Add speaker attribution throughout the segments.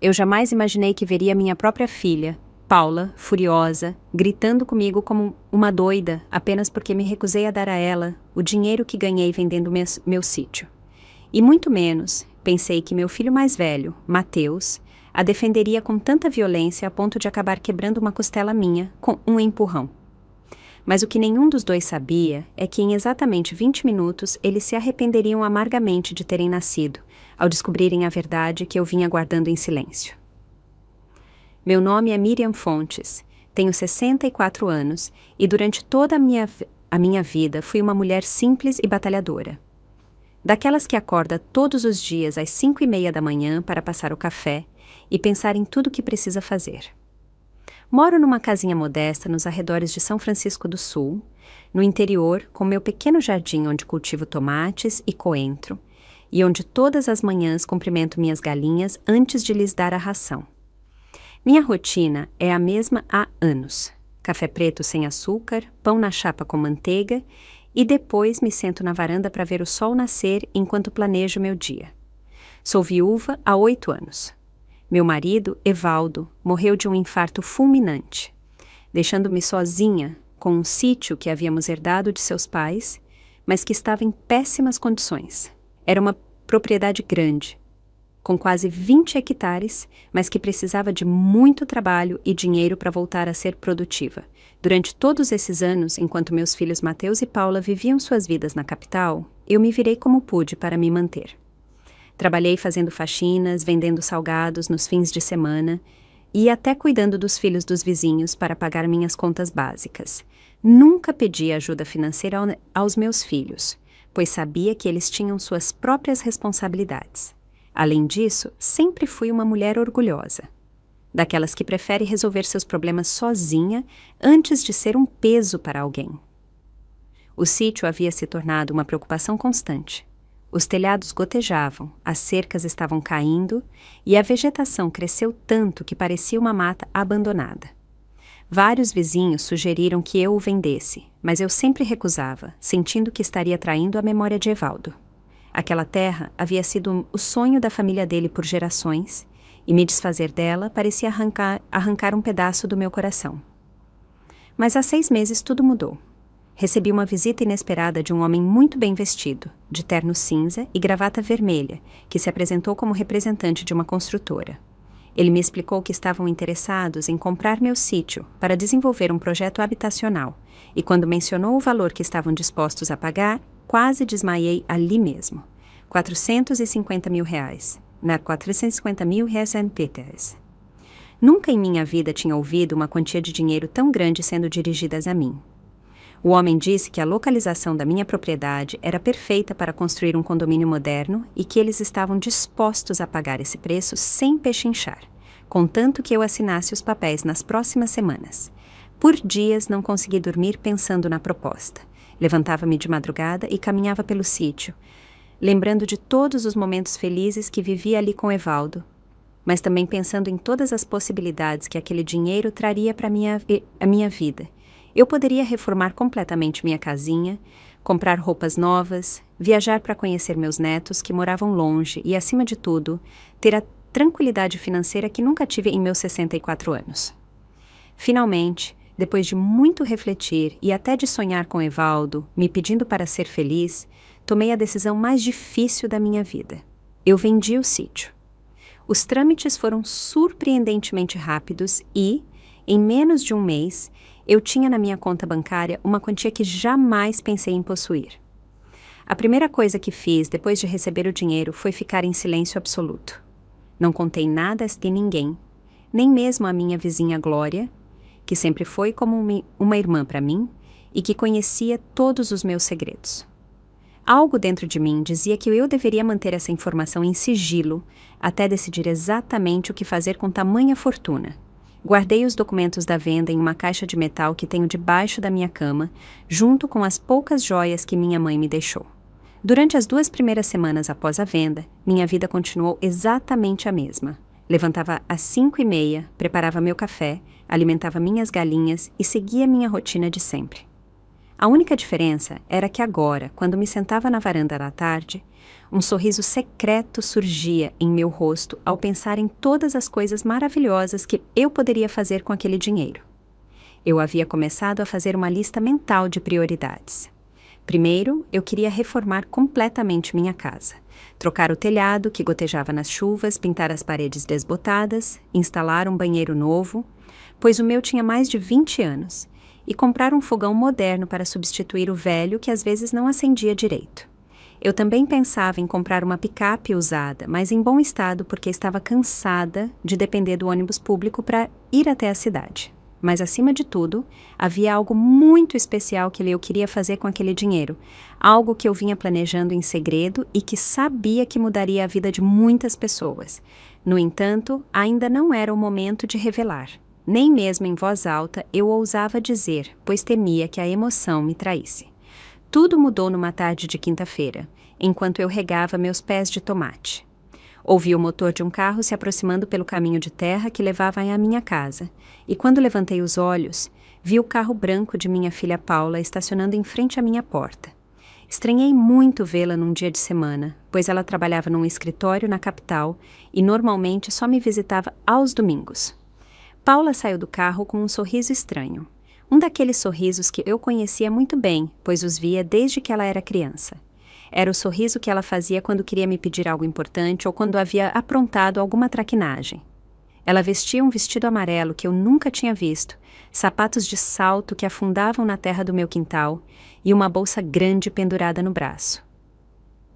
Speaker 1: Eu jamais imaginei que veria minha própria filha, Paula, furiosa, gritando comigo como uma doida apenas porque me recusei a dar a ela o dinheiro que ganhei vendendo meu sítio. E muito menos pensei que meu filho mais velho, Mateus, a defenderia com tanta violência a ponto de acabar quebrando uma costela minha com um empurrão. Mas o que nenhum dos dois sabia é que em exatamente 20 minutos eles se arrependeriam amargamente de terem nascido, ao descobrirem a verdade que eu vinha guardando em silêncio. Meu nome é Miriam Fontes, tenho 64 anos e durante toda a minha vida fui uma mulher simples e batalhadora. Daquelas que acorda todos os dias às 5:30 da manhã para passar o café e pensar em tudo o que precisa fazer. Moro numa casinha modesta nos arredores de São Francisco do Sul, no interior, com meu pequeno jardim onde cultivo tomates e coentro, e onde todas as manhãs cumprimento minhas galinhas antes de lhes dar a ração. Minha rotina é a mesma há anos. Café preto sem açúcar, pão na chapa com manteiga e depois me sento na varanda para ver o sol nascer enquanto planejo meu dia. Sou viúva há 8 anos. Meu marido, Evaldo, morreu de um infarto fulminante, deixando-me sozinha com um sítio que havíamos herdado de seus pais, mas que estava em péssimas condições. Era uma propriedade grande, com quase 20 hectares, mas que precisava de muito trabalho e dinheiro para voltar a ser produtiva. Durante todos esses anos, enquanto meus filhos Mateus e Paula viviam suas vidas na capital, eu me virei como pude para me manter. Trabalhei fazendo faxinas, vendendo salgados nos fins de semana e até cuidando dos filhos dos vizinhos para pagar minhas contas básicas. Nunca pedi ajuda financeira aos meus filhos, pois sabia que eles tinham suas próprias responsabilidades. Além disso, sempre fui uma mulher orgulhosa, daquelas que prefere resolver seus problemas sozinha antes de ser um peso para alguém. O sítio havia se tornado uma preocupação constante. Os telhados gotejavam, as cercas estavam caindo e a vegetação cresceu tanto que parecia uma mata abandonada. Vários vizinhos sugeriram que eu o vendesse, mas eu sempre recusava, sentindo que estaria traindo a memória de Evaldo. Aquela terra havia sido o sonho da família dele por gerações, e me desfazer dela parecia arrancar um pedaço do meu coração. Mas há 6 meses tudo mudou. Recebi uma visita inesperada de um homem muito bem vestido, de terno cinza e gravata vermelha, que se apresentou como representante de uma construtora. Ele me explicou que estavam interessados em comprar meu sítio para desenvolver um projeto habitacional, e quando mencionou o valor que estavam dispostos a pagar, quase desmaiei ali mesmo. R$450 mil. Na 450 mil reais. Nunca em minha vida tinha ouvido uma quantia de dinheiro tão grande sendo dirigidas a mim. O homem disse que a localização da minha propriedade era perfeita para construir um condomínio moderno e que eles estavam dispostos a pagar esse preço sem pechinchar, contanto que eu assinasse os papéis nas próximas semanas. Por dias não consegui dormir pensando na proposta. Levantava-me de madrugada e caminhava pelo sítio, lembrando de todos os momentos felizes que vivia ali com Evaldo, mas também pensando em todas as possibilidades que aquele dinheiro traria para a minha vida. Eu poderia reformar completamente minha casinha, comprar roupas novas, viajar para conhecer meus netos que moravam longe e, acima de tudo, ter a tranquilidade financeira que nunca tive em meus 64 anos. Finalmente, depois de muito refletir e até de sonhar com Evaldo, me pedindo para ser feliz, tomei a decisão mais difícil da minha vida. Eu vendi o sítio. Os trâmites foram surpreendentemente rápidos e, em menos de um mês, eu tinha na minha conta bancária uma quantia que jamais pensei em possuir. A primeira coisa que fiz depois de receber o dinheiro foi ficar em silêncio absoluto. Não contei nada a ninguém, nem mesmo a minha vizinha Glória, que sempre foi como uma irmã para mim e que conhecia todos os meus segredos. Algo dentro de mim dizia que eu deveria manter essa informação em sigilo até decidir exatamente o que fazer com tamanha fortuna. Guardei os documentos da venda em uma caixa de metal que tenho debaixo da minha cama, junto com as poucas joias que minha mãe me deixou. Durante as 2 primeiras semanas após a venda, minha vida continuou exatamente a mesma. Levantava às 5:30, preparava meu café, alimentava minhas galinhas e seguia minha rotina de sempre. A única diferença era que agora, quando me sentava na varanda à tarde, Um sorriso secreto surgia em meu rosto ao pensar em todas as coisas maravilhosas que eu poderia fazer com aquele dinheiro. Eu havia começado a fazer uma lista mental de prioridades. Primeiro, eu queria reformar completamente minha casa. Trocar o telhado, que gotejava nas chuvas, pintar as paredes desbotadas, instalar um banheiro novo, pois o meu tinha mais de 20 anos, e comprar um fogão moderno para substituir o velho que às vezes não acendia direito. Eu também pensava em comprar uma picape usada, mas em bom estado porque estava cansada de depender do ônibus público para ir até a cidade. Mas, acima de tudo, havia algo muito especial que eu queria fazer com aquele dinheiro, algo que eu vinha planejando em segredo e que sabia que mudaria a vida de muitas pessoas. No entanto, ainda não era o momento de revelar. Nem mesmo em voz alta eu ousava dizer, pois temia que a emoção me traísse. Tudo mudou numa tarde de quinta-feira, enquanto eu regava meus pés de tomate. Ouvi o motor de um carro se aproximando pelo caminho de terra que levava à minha casa, e quando levantei os olhos, vi o carro branco de minha filha Paula estacionando em frente à minha porta. Estranhei muito vê-la num dia de semana, pois ela trabalhava num escritório na capital e normalmente só me visitava aos domingos. Paula saiu do carro com um sorriso estranho. Um daqueles sorrisos que eu conhecia muito bem, pois os via desde que ela era criança. Era o sorriso que ela fazia quando queria me pedir algo importante ou quando havia aprontado alguma traquinagem. Ela vestia um vestido amarelo que eu nunca tinha visto, sapatos de salto que afundavam na terra do meu quintal e uma bolsa grande pendurada no braço.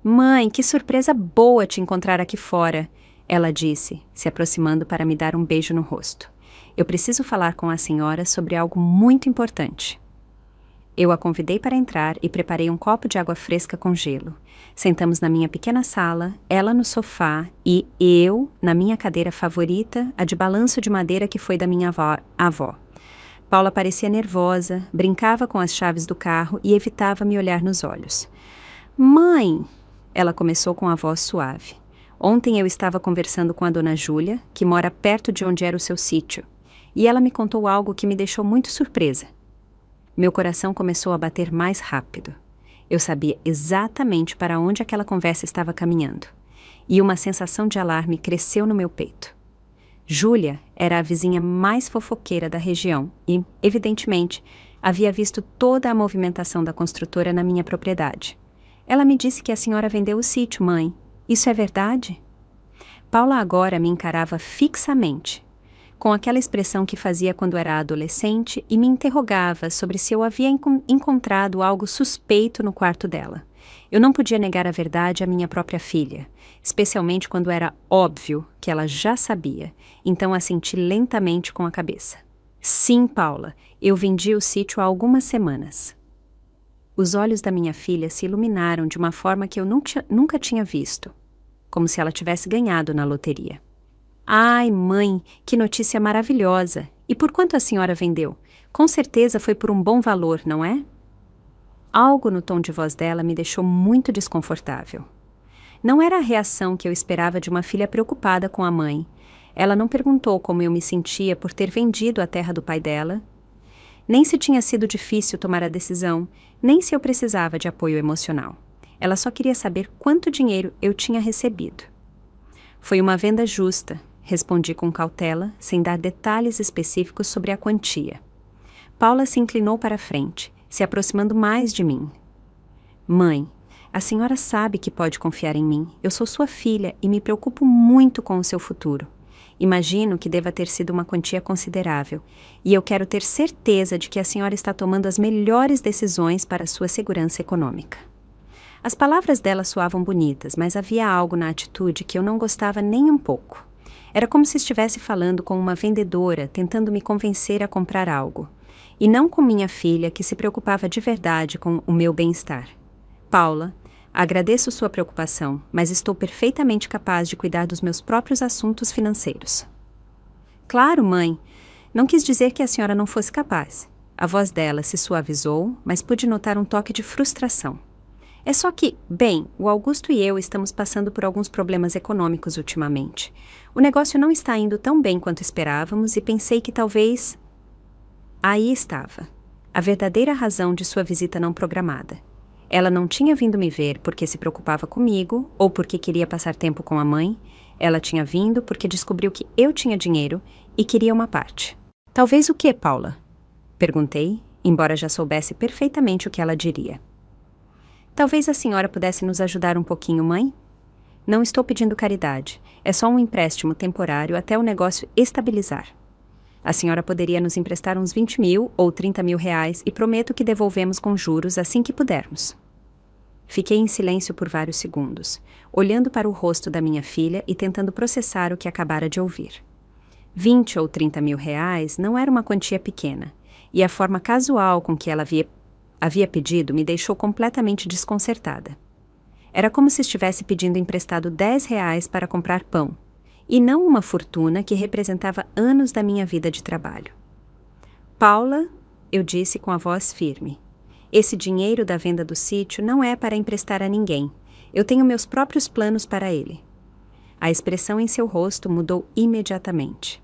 Speaker 1: "Mãe, que surpresa boa te encontrar aqui fora", ela disse, se aproximando para me dar um beijo no rosto. "Eu preciso falar com a senhora sobre algo muito importante." Eu a convidei para entrar e preparei um copo de água fresca com gelo. Sentamos na minha pequena sala, ela no sofá e eu na minha cadeira favorita, a de balanço de madeira que foi da minha avó. Paula parecia nervosa, brincava com as chaves do carro e evitava me olhar nos olhos. "Mãe", ela começou com a voz suave. "Ontem eu estava conversando com a dona Júlia, que mora perto de onde era o seu sítio, e ela me contou algo que me deixou muito surpresa." Meu coração começou a bater mais rápido. Eu sabia exatamente para onde aquela conversa estava caminhando, e uma sensação de alarme cresceu no meu peito. Júlia era a vizinha mais fofoqueira da região e, evidentemente, havia visto toda a movimentação da construtora na minha propriedade. "Ela me disse que a senhora vendeu o sítio, mãe. Isso é verdade?" Paula agora me encarava fixamente, com aquela expressão que fazia quando era adolescente, e me interrogava sobre se eu havia encontrado algo suspeito no quarto dela. Eu não podia negar a verdade à minha própria filha, especialmente quando era óbvio que ela já sabia, então assenti lentamente com a cabeça. "Sim, Paula, eu vendi o sítio há algumas semanas." Os olhos da minha filha se iluminaram de uma forma que eu nunca tinha visto, como se ela tivesse ganhado na loteria. "Ai, mãe, que notícia maravilhosa! E por quanto a senhora vendeu? Com certeza foi por um bom valor, não é?" Algo no tom de voz dela me deixou muito desconfortável. Não era a reação que eu esperava de uma filha preocupada com a mãe. Ela não perguntou como eu me sentia por ter vendido a terra do pai dela, nem se tinha sido difícil tomar a decisão, nem se eu precisava de apoio emocional. Ela só queria saber quanto dinheiro eu tinha recebido. "Foi uma venda justa", respondi com cautela, sem dar detalhes específicos sobre a quantia. Paula se inclinou para a frente, se aproximando mais de mim. "Mãe, a senhora sabe que pode confiar em mim. Eu sou sua filha e me preocupo muito com o seu futuro. Imagino que deva ter sido uma quantia considerável, e eu quero ter certeza de que a senhora está tomando as melhores decisões para a sua segurança econômica." As palavras dela soavam bonitas, mas havia algo na atitude que eu não gostava nem um pouco. Era como se estivesse falando com uma vendedora tentando me convencer a comprar algo, e não com minha filha que se preocupava de verdade com o meu bem-estar. "Paula, agradeço sua preocupação, mas estou perfeitamente capaz de cuidar dos meus próprios assuntos financeiros." "Claro, mãe. Não quis dizer que a senhora não fosse capaz." A voz dela se suavizou, mas pude notar um toque de frustração. "É só que, bem, o Augusto e eu estamos passando por alguns problemas econômicos ultimamente. O negócio não está indo tão bem quanto esperávamos e pensei que talvez..." Aí estava, a verdadeira razão de sua visita não programada. Ela não tinha vindo me ver porque se preocupava comigo ou porque queria passar tempo com a mãe. Ela tinha vindo porque descobriu que eu tinha dinheiro e queria uma parte. Talvez o quê, Paula? Perguntei, embora já soubesse perfeitamente o que ela diria. Talvez a senhora pudesse nos ajudar um pouquinho, mãe? Não estou pedindo caridade. É só um empréstimo temporário até o negócio estabilizar. A senhora poderia nos emprestar uns 20 mil ou 30 mil reais e prometo que devolvemos com juros assim que pudermos. Fiquei em silêncio por vários segundos, olhando para o rosto da minha filha e tentando processar o que acabara de ouvir. 20 ou 30 mil reais não era uma quantia pequena, e a forma casual com que ela havia pedido me deixou completamente desconcertada. Era como se estivesse pedindo emprestado 10 reais para comprar pão, e não uma fortuna que representava anos da minha vida de trabalho. Paula, eu disse com a voz firme, esse dinheiro da venda do sítio não é para emprestar a ninguém. Eu tenho meus próprios planos para ele. A expressão em seu rosto mudou imediatamente.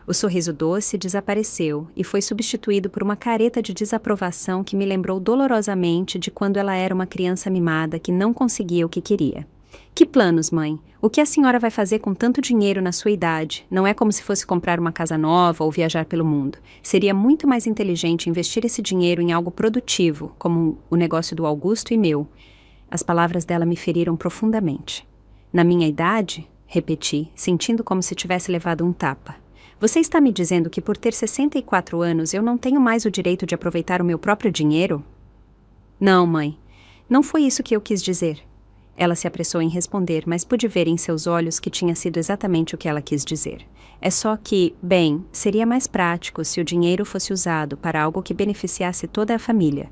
Speaker 1: O sorriso doce desapareceu e foi substituído por uma careta de desaprovação que me lembrou dolorosamente de quando ela era uma criança mimada que não conseguia o que queria. Que planos, mãe? O que a senhora vai fazer com tanto dinheiro na sua idade? Não é como se fosse comprar uma casa nova ou viajar pelo mundo. Seria muito mais inteligente investir esse dinheiro em algo produtivo, como o negócio do Augusto e meu. As palavras dela me feriram profundamente. Na minha idade? Repeti, sentindo como se tivesse levado um tapa. Você está me dizendo que por ter 64 anos eu não tenho mais o direito de aproveitar o meu próprio dinheiro? Não, mãe. Não foi isso que eu quis dizer. Ela se apressou em responder, mas pude ver em seus olhos que tinha sido exatamente o que ela quis dizer. É só que, bem, seria mais prático se o dinheiro fosse usado para algo que beneficiasse toda a família.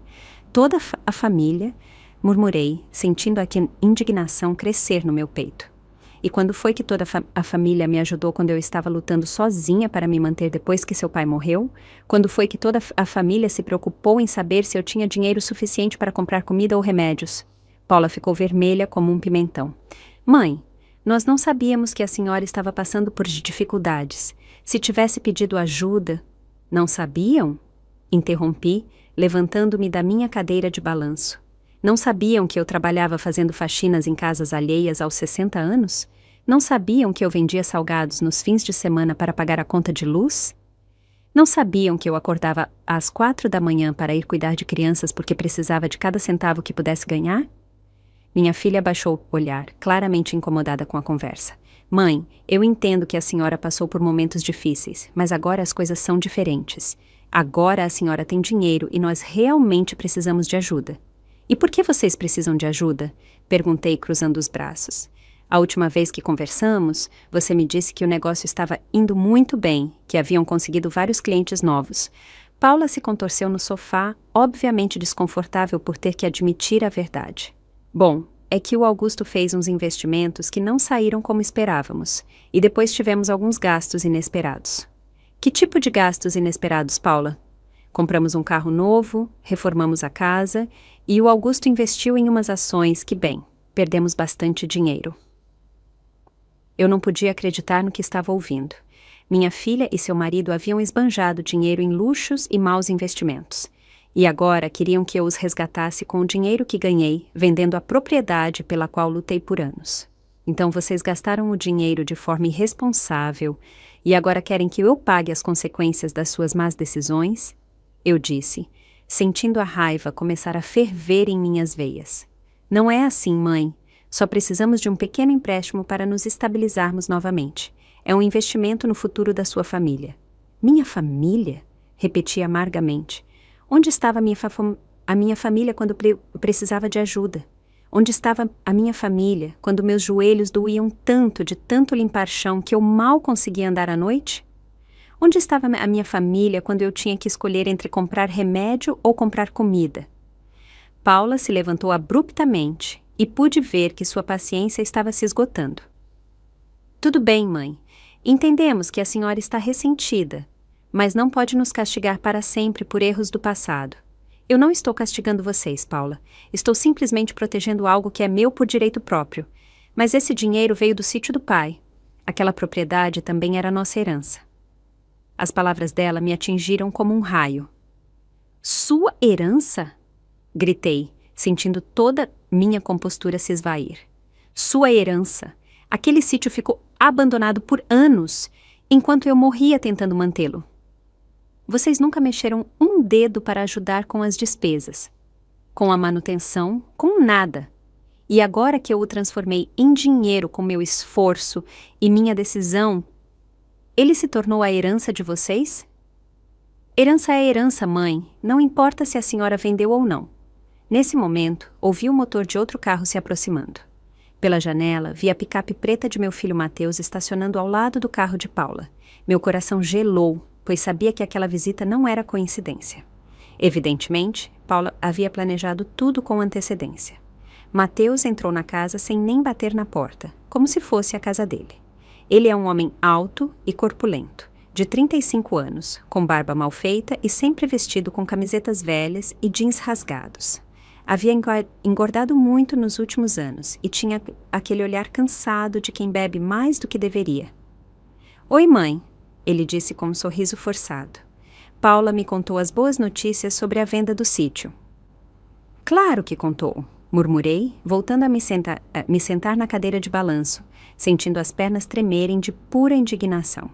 Speaker 1: Toda a família? Murmurei, sentindo a indignação crescer no meu peito. E quando foi que toda a família me ajudou quando eu estava lutando sozinha para me manter depois que seu pai morreu? Quando foi que toda a família se preocupou em saber se eu tinha dinheiro suficiente para comprar comida ou remédios? Paula ficou vermelha como um pimentão. Mãe, nós não sabíamos que a senhora estava passando por dificuldades. Se tivesse pedido ajuda... Não sabiam? Interrompi, levantando-me da minha cadeira de balanço. Não sabiam que eu trabalhava fazendo faxinas em casas alheias aos 60 anos? Não sabiam que eu vendia salgados nos fins de semana para pagar a conta de luz? Não sabiam que eu acordava às 4 da manhã para ir cuidar de crianças porque precisava de cada centavo que pudesse ganhar? Minha filha baixou o olhar, claramente incomodada com a conversa. Mãe, eu entendo que a senhora passou por momentos difíceis, mas agora as coisas são diferentes. Agora a senhora tem dinheiro e nós realmente precisamos de ajuda. E por que vocês precisam de ajuda? Perguntei, cruzando os braços. A última vez que conversamos, você me disse que o negócio estava indo muito bem, que haviam conseguido vários clientes novos. Paula se contorceu no sofá, obviamente desconfortável por ter que admitir a verdade. Bom, é que o Augusto fez uns investimentos que não saíram como esperávamos, e depois tivemos alguns gastos inesperados. Que tipo de gastos inesperados, Paula? Compramos um carro novo, reformamos a casa, e o Augusto investiu em umas ações que, bem, perdemos bastante dinheiro. Eu não podia acreditar no que estava ouvindo. Minha filha e seu marido haviam esbanjado dinheiro em luxos e maus investimentos. E agora queriam que eu os resgatasse com o dinheiro que ganhei, vendendo a propriedade pela qual lutei por anos. Então vocês gastaram o dinheiro de forma irresponsável e agora querem que eu pague as consequências das suas más decisões? Eu disse, sentindo a raiva começar a ferver em minhas veias. Não é assim, mãe. Só precisamos de um pequeno empréstimo para nos estabilizarmos novamente. É um investimento no futuro da sua família. Minha família? Repeti amargamente. Onde estava a minha família quando precisava de ajuda? Onde estava a minha família quando meus joelhos doíam tanto de tanto limpar chão que eu mal conseguia andar à noite? Onde estava a minha família quando eu tinha que escolher entre comprar remédio ou comprar comida? Paula se levantou abruptamente e pude ver que sua paciência estava se esgotando. Tudo bem, mãe. Entendemos que a senhora está ressentida, mas não pode nos castigar para sempre por erros do passado. Eu não estou castigando vocês, Paula. Estou simplesmente protegendo algo que é meu por direito próprio. Mas esse dinheiro veio do sítio do pai. Aquela propriedade também era nossa herança. As palavras dela me atingiram como um raio. Sua herança? Gritei, sentindo toda minha compostura se esvair. Sua herança. Aquele sítio ficou abandonado por anos, enquanto eu morria tentando mantê-lo. Vocês nunca mexeram um dedo para ajudar com as despesas, com a manutenção, com nada. E agora que eu o transformei em dinheiro com meu esforço e minha decisão, ele se tornou a herança de vocês? Herança é herança, mãe, não importa se a senhora vendeu ou não. Nesse momento, ouvi o motor de outro carro se aproximando. Pela janela, vi a picape preta de meu filho Mateus estacionando ao lado do carro de Paula. Meu coração gelou, pois sabia que aquela visita não era coincidência. Evidentemente, Paula havia planejado tudo com antecedência. Mateus entrou na casa sem nem bater na porta, como se fosse a casa dele. Ele é um homem alto e corpulento, de 35 anos, com barba mal feita e sempre vestido com camisetas velhas e jeans rasgados. Havia engordado muito nos últimos anos e tinha aquele olhar cansado de quem bebe mais do que deveria. Oi, mãe, ele disse com um sorriso forçado. Paula me contou as boas notícias sobre a venda do sítio. Claro que contou, murmurei, voltando a me sentar na cadeira de balanço, sentindo as pernas tremerem de pura indignação.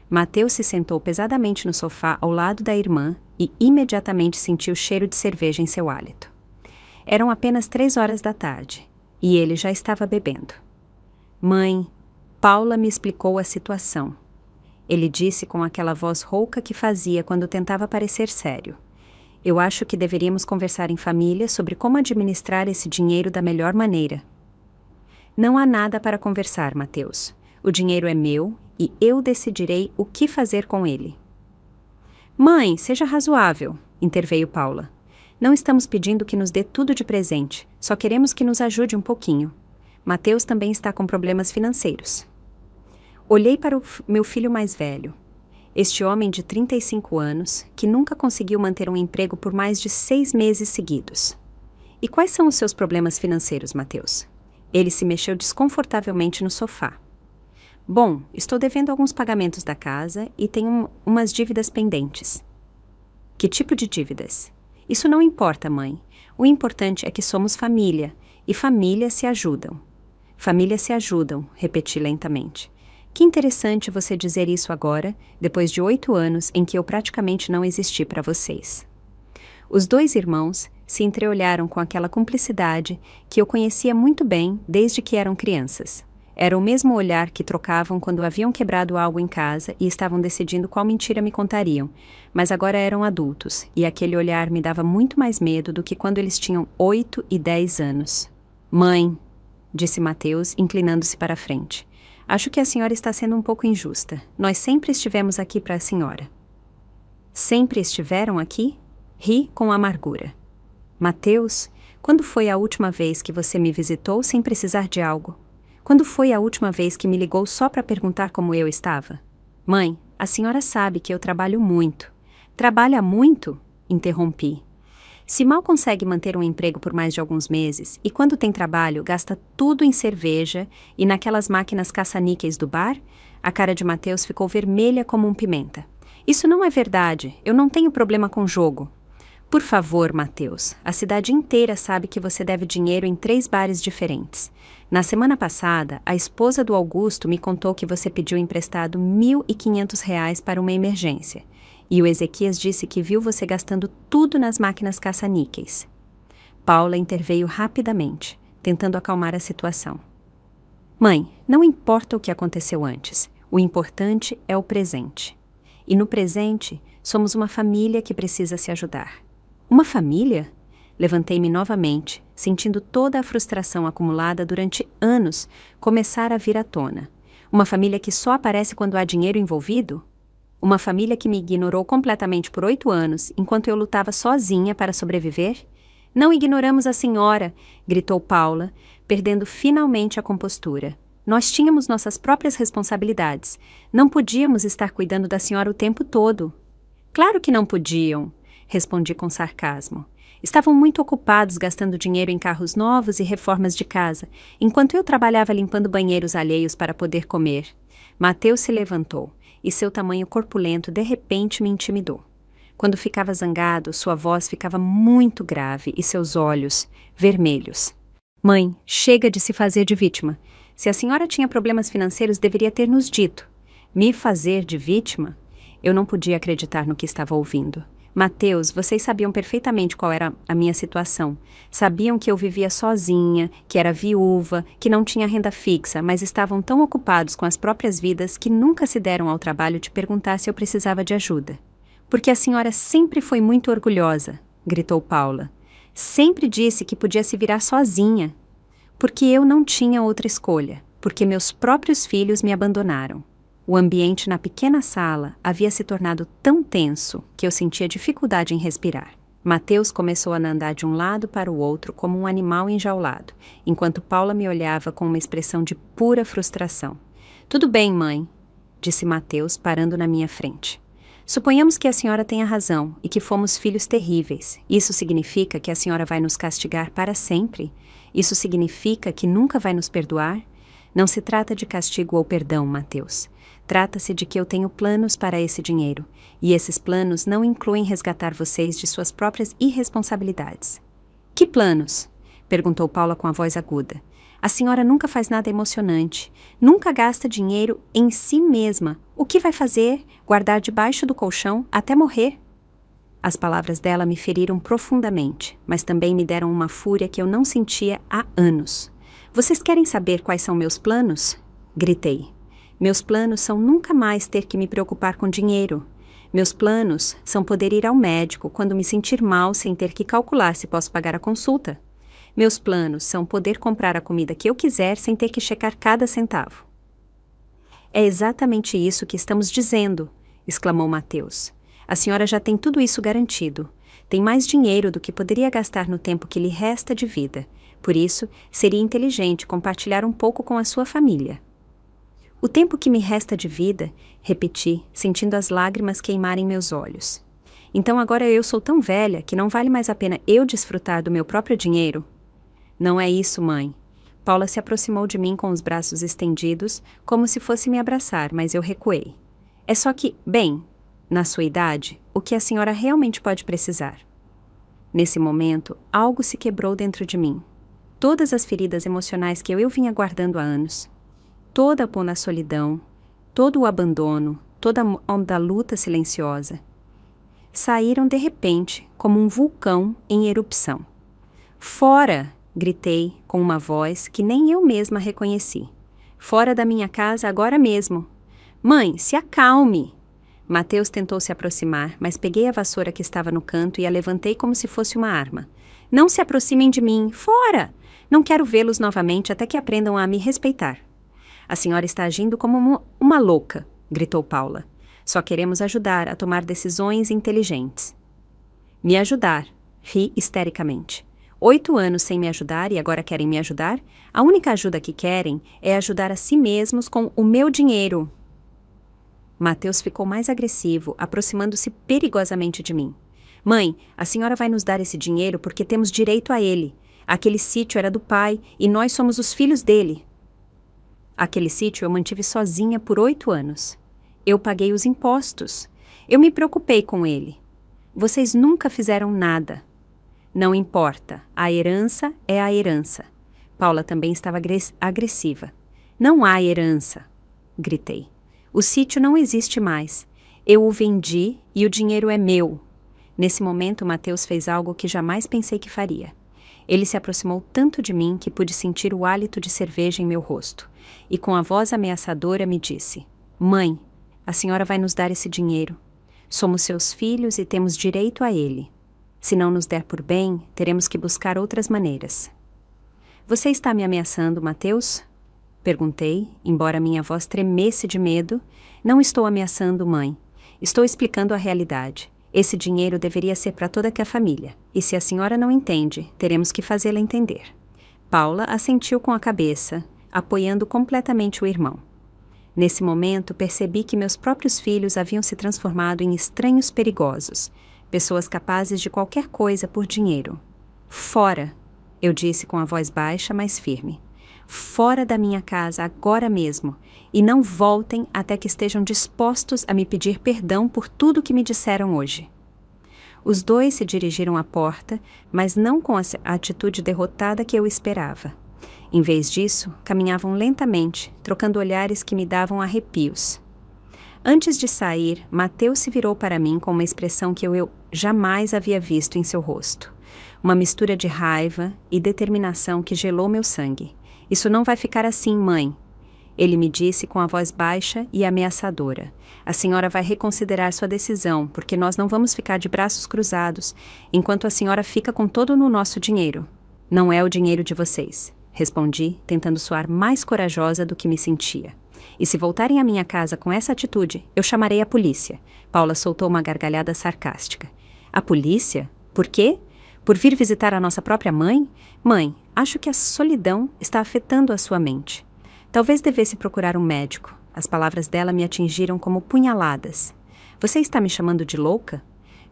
Speaker 1: Mateus se sentou pesadamente no sofá ao lado da irmã e imediatamente sentiu o cheiro de cerveja em seu hálito. Eram apenas 3 horas da tarde, e ele já estava bebendo. Mãe, Paula me explicou a situação. Ele disse com aquela voz rouca que fazia quando tentava parecer sério. Eu acho que deveríamos conversar em família sobre como administrar esse dinheiro da melhor maneira. Não há nada para conversar, Mateus. O dinheiro é meu e eu decidirei o que fazer com ele. Mãe, seja razoável, interveio Paula. Não estamos pedindo que nos dê tudo de presente, só queremos que nos ajude um pouquinho. Mateus também está com problemas financeiros. Olhei para o meu filho mais velho. Este homem de 35 anos, que nunca conseguiu manter um emprego por mais de 6 meses seguidos. E quais são os seus problemas financeiros, Mateus? Ele se mexeu desconfortavelmente no sofá. Bom, estou devendo alguns pagamentos da casa e tenho umas dívidas pendentes. Que tipo de dívidas? Isso não importa, mãe. O importante é que somos família, e famílias se ajudam. Famílias se ajudam, repeti lentamente. Que interessante você dizer isso agora, depois de 8 anos em que eu praticamente não existi para vocês. Os 2 irmãos se entreolharam com aquela cumplicidade que eu conhecia muito bem desde que eram crianças. Era o mesmo olhar que trocavam quando haviam quebrado algo em casa e estavam decidindo qual mentira me contariam, mas agora eram adultos, e aquele olhar me dava muito mais medo do que quando eles tinham 8 e 10 anos. Mãe, disse Mateus, inclinando-se para a frente. Acho que a senhora está sendo um pouco injusta. Nós sempre estivemos aqui para a senhora. Sempre estiveram aqui? Ri com amargura. Mateus, quando foi a última vez que você me visitou sem precisar de algo? Quando foi a última vez que me ligou só para perguntar como eu estava? Mãe, a senhora sabe que eu trabalho muito. Trabalha muito? Interrompi. Se mal consegue manter um emprego por mais de alguns meses, e quando tem trabalho, gasta tudo em cerveja e naquelas máquinas caça-níqueis do bar, a cara de Mateus ficou vermelha como um pimenta. Isso não é verdade. Eu não tenho problema com jogo. Por favor, Mateus, a cidade inteira sabe que você deve dinheiro em 3 bares diferentes. Na semana passada, a esposa do Augusto me contou que você pediu emprestado R$ 1.500 para uma emergência. E o Ezequias disse que viu você gastando tudo nas máquinas caça-níqueis. Paula interveio rapidamente, tentando acalmar a situação. Mãe, não importa o que aconteceu antes. O importante é o presente. E no presente, somos uma família que precisa se ajudar. Uma família? Levantei-me novamente, sentindo toda a frustração acumulada durante anos começar a vir à tona. Uma família que só aparece quando há dinheiro envolvido? Uma família que me ignorou completamente por 8 anos, enquanto eu lutava sozinha para sobreviver? Não ignoramos a senhora, gritou Paula, perdendo finalmente a compostura. Nós tínhamos nossas próprias responsabilidades. Não podíamos estar cuidando da senhora o tempo todo. Claro que não podiam, respondi com sarcasmo. Estavam muito ocupados gastando dinheiro em carros novos e reformas de casa, enquanto eu trabalhava limpando banheiros alheios para poder comer. Mateus se levantou, e seu tamanho corpulento de repente me intimidou. Quando ficava zangado, sua voz ficava muito grave e seus olhos vermelhos. Mãe, chega de se fazer de vítima. Se a senhora tinha problemas financeiros, deveria ter nos dito. Me fazer de vítima? Eu não podia acreditar no que estava ouvindo. Mateus, vocês sabiam perfeitamente qual era a minha situação. Sabiam que eu vivia sozinha, que era viúva, que não tinha renda fixa, mas estavam tão ocupados com as próprias vidas que nunca se deram ao trabalho de perguntar se eu precisava de ajuda. Porque a senhora sempre foi muito orgulhosa, gritou Paula. Sempre disse que podia se virar sozinha. Porque eu não tinha outra escolha, porque meus próprios filhos me abandonaram. O ambiente na pequena sala havia se tornado tão tenso que eu sentia dificuldade em respirar. Mateus começou a andar de um lado para o outro como um animal enjaulado, enquanto Paula me olhava com uma expressão de pura frustração. Tudo bem, mãe, disse Mateus, parando na minha frente. Suponhamos que a senhora tenha razão e que fomos filhos terríveis. Isso significa que a senhora vai nos castigar para sempre? Isso significa que nunca vai nos perdoar? Não se trata de castigo ou perdão, Mateus. Trata-se de que eu tenho planos para esse dinheiro, e esses planos não incluem resgatar vocês de suas próprias irresponsabilidades. Que planos? Perguntou Paula com a voz aguda. A senhora nunca faz nada emocionante, nunca gasta dinheiro em si mesma. O que vai fazer? Guardar debaixo do colchão até morrer? As palavras dela me feriram profundamente, mas também me deram uma fúria que eu não sentia há anos. Vocês querem saber quais são meus planos? Gritei. Meus planos são nunca mais ter que me preocupar com dinheiro. Meus planos são poder ir ao médico quando me sentir mal sem ter que calcular se posso pagar a consulta. Meus planos são poder comprar a comida que eu quiser sem ter que checar cada centavo. É exatamente isso que estamos dizendo, exclamou Mateus. A senhora já tem tudo isso garantido. Tem mais dinheiro do que poderia gastar no tempo que lhe resta de vida. Por isso, seria inteligente compartilhar um pouco com a sua família. O tempo que me resta de vida, repeti, sentindo as lágrimas queimarem meus olhos. Então agora eu sou tão velha que não vale mais a pena eu desfrutar do meu próprio dinheiro? Não é isso, mãe. Paula se aproximou de mim com os braços estendidos, como se fosse me abraçar, mas eu recuei. É só que, bem, na sua idade, o que a senhora realmente pode precisar? Nesse momento, algo se quebrou dentro de mim. Todas as feridas emocionais que eu vinha guardando há anos, toda a solidão, todo o abandono, toda a luta silenciosa, saíram de repente como um vulcão em erupção. Fora! Gritei com uma voz que nem eu mesma reconheci. Fora da minha casa agora mesmo. Mãe, se acalme! Mateus tentou se aproximar, mas peguei a vassoura que estava no canto e a levantei como se fosse uma arma. Não se aproximem de mim! Fora! Não quero vê-los novamente até que aprendam a me respeitar. A senhora está agindo como uma louca, gritou Paula. Só queremos ajudar a tomar decisões inteligentes. Me ajudar, ri histericamente. 8 anos sem me ajudar e agora querem me ajudar? A única ajuda que querem é ajudar a si mesmos com o meu dinheiro. Mateus ficou mais agressivo, aproximando-se perigosamente de mim. Mãe, a senhora vai nos dar esse dinheiro porque temos direito a ele. Aquele sítio era do pai e nós somos os filhos dele. Aquele sítio eu mantive sozinha por 8 anos. Eu paguei os impostos. Eu me preocupei com ele. Vocês nunca fizeram nada. Não importa, a herança é a herança. Paula também estava agressiva. Não há herança, gritei. O sítio não existe mais. Eu o vendi e o dinheiro é meu. Nesse momento, Mateus fez algo que jamais pensei que faria. Ele se aproximou tanto de mim que pude sentir o hálito de cerveja em meu rosto. E com a voz ameaçadora me disse: Mãe, a senhora vai nos dar esse dinheiro. Somos seus filhos e temos direito a ele. Se não nos der por bem, teremos que buscar outras maneiras. Você está me ameaçando, Mateus? Perguntei, embora minha voz tremesse de medo. Não estou ameaçando, mãe. Estou explicando a realidade. Esse dinheiro deveria ser para toda a família. E se a senhora não entende, teremos que fazê-la entender. Paula assentiu com a cabeça, apoiando completamente o irmão. Nesse momento, percebi que meus próprios filhos haviam se transformado em estranhos perigosos, pessoas capazes de qualquer coisa por dinheiro. Fora, eu disse com a voz baixa, mas firme. Fora da minha casa agora mesmo, e não voltem até que estejam dispostos a me pedir perdão por tudo que me disseram hoje. Os dois se dirigiram à porta, mas não com a atitude derrotada que eu esperava. Em vez disso, caminhavam lentamente, trocando olhares que me davam arrepios. Antes de sair, Mateus se virou para mim com uma expressão que eu jamais havia visto em seu rosto. Uma mistura de raiva e determinação que gelou meu sangue. Isso não vai ficar assim, mãe. Ele me disse com a voz baixa e ameaçadora. A senhora vai reconsiderar sua decisão, porque nós não vamos ficar de braços cruzados, enquanto a senhora fica com todo o nosso dinheiro. Não é o dinheiro de vocês, respondi, tentando soar mais corajosa do que me sentia. E se voltarem à minha casa com essa atitude, eu chamarei a polícia. Paula soltou uma gargalhada sarcástica. A polícia? Por quê? Por vir visitar a nossa própria mãe? Mãe, acho que a solidão está afetando a sua mente. Talvez devesse procurar um médico. As palavras dela me atingiram como punhaladas. Você está me chamando de louca?